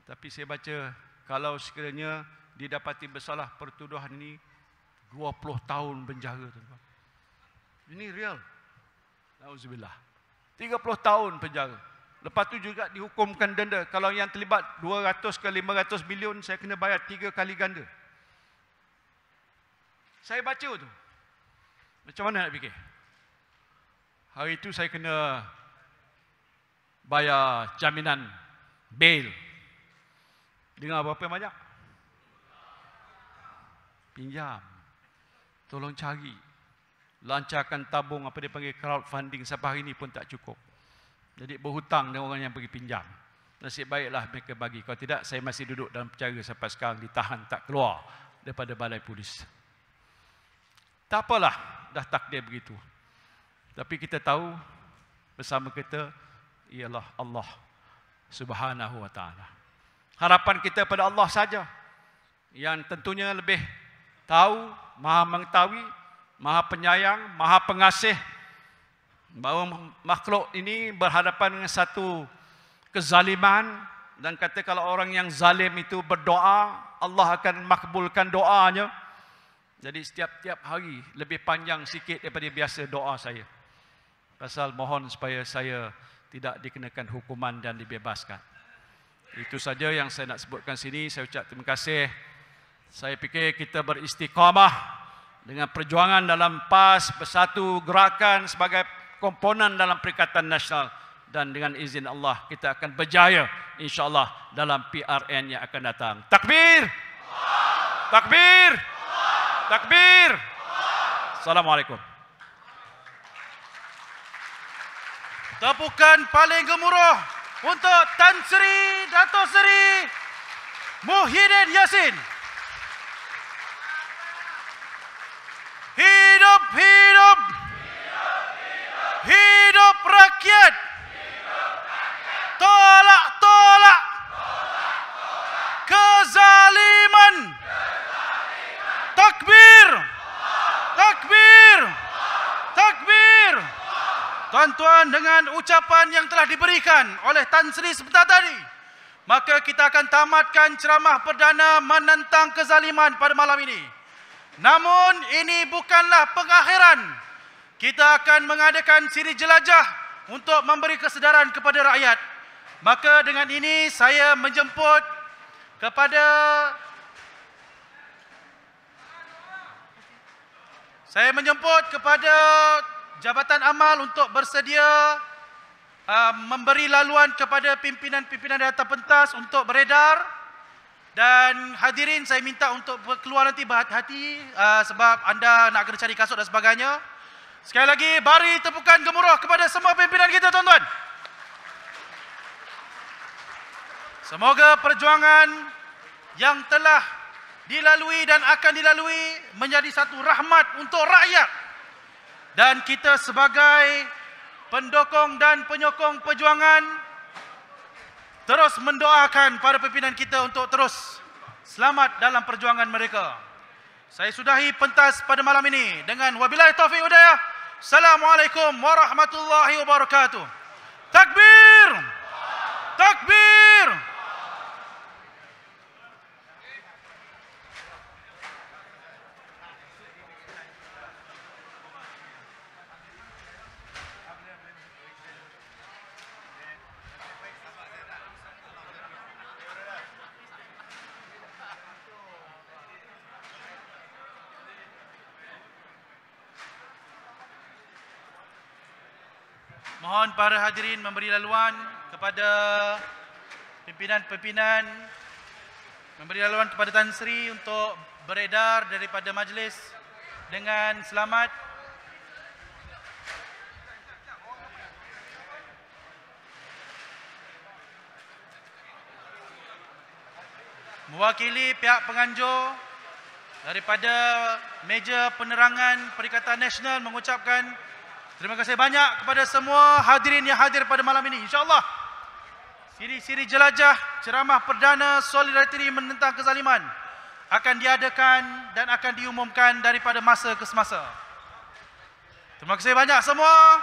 Tapi saya baca, kalau sekiranya didapati bersalah pertuduhan ini, 20 tahun penjara, tuan-tuan. Ini real. Nauzubillah. 30 tahun penjara. Lepas tu juga dihukumkan denda. Kalau yang terlibat 200 ke 500 bilion, saya kena bayar 3 kali ganda. Saya baca tu. Macam mana nak fikir? Hari itu saya kena bayar jaminan bail. Dengar berapa banyak? Pinjam. Tolong cari. Lancarkan tabung, apa dia panggil, crowdfunding, sampai hari ini pun tak cukup. Jadi berhutang dengan orang yang pergi pinjam. Nasib baiklah mereka bagi. Kalau tidak, saya masih duduk dalam penjara sampai sekarang, ditahan tak keluar daripada balai polis. Tak apalah, dah takdir begitu. Tapi kita tahu bersama kita ialah Allah Subhanahu wa ta'ala. Harapan kita pada Allah saja yang tentunya lebih tahu, Maha mengetahui, Maha penyayang, Maha pengasih, bahawa makhluk ini berhadapan dengan satu kezaliman, dan kata kalau orang yang zalim itu berdoa, Allah akan makbulkan doanya. Jadi setiap hari lebih panjang sikit daripada biasa doa saya. Pasal mohon supaya saya tidak dikenakan hukuman dan dibebaskan. Itu saja yang saya nak sebutkan sini. Saya ucap terima kasih. Saya fikir kita beristiqamah dengan perjuangan dalam PAS, bersatu gerakan sebagai komponen dalam Perikatan Nasional, dan dengan izin Allah kita akan berjaya insya-Allah dalam PRN yang akan datang. Takbir! Takbir! Takbir! Assalamualaikum. Tepukan paling gemuruh untuk Tan Sri Dato' Seri Muhyiddin Yassin. Hidup, hidup, hidup rakyat. Tolak, tolak kezaliman. Takbir, takbir, takbir. Tuan-tuan, dengan ucapan yang telah diberikan oleh Tan Sri sebentar tadi, maka kita akan tamatkan ceramah perdana menentang kezaliman pada malam ini. Namun ini bukanlah pengakhiran. Kita akan mengadakan siri jelajah untuk memberi kesedaran kepada rakyat. Maka dengan ini saya menjemput kepada Jabatan Amal untuk bersedia memberi laluan kepada pimpinan-pimpinan di atas pentas untuk beredar. Dan hadirin, saya minta untuk keluar nanti berhati-hati sebab anda nak kena cari kasut dan sebagainya. Sekali lagi, beri tepukan gemuruh kepada semua pimpinan kita, tuan-tuan. Semoga perjuangan yang telah dilalui dan akan dilalui menjadi satu rahmat untuk rakyat. Dan kita sebagai pendukung dan penyokong perjuangan terus mendoakan para pimpinan kita untuk terus selamat dalam perjuangan mereka. Saya sudahi pentas pada malam ini dengan wabillahi taufiq hidayah. Assalamualaikum warahmatullahi wabarakatuh. Takbir! Takbir! Mohon para hadirin memberi laluan kepada pimpinan-pimpinan, memberi laluan kepada Tan Sri untuk beredar daripada majlis dengan selamat. Mewakili pihak penganjur daripada meja penerangan Perikatan Nasional mengucapkan terima kasih banyak kepada semua hadirin yang hadir pada malam ini. InsyaAllah siri-siri jelajah ceramah perdana solidariti menentang kezaliman akan diadakan dan akan diumumkan daripada masa ke semasa. Terima kasih banyak semua.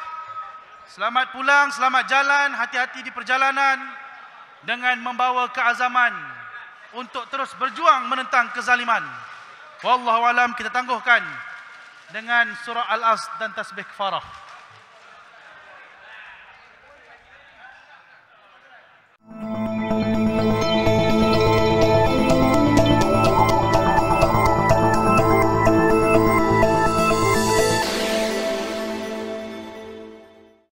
Selamat pulang, selamat jalan, hati-hati di perjalanan dengan membawa keazaman untuk terus berjuang menentang kezaliman. Wallahu alam, kita tangguhkan dengan surah Al-Asr dan tasbih kafarah.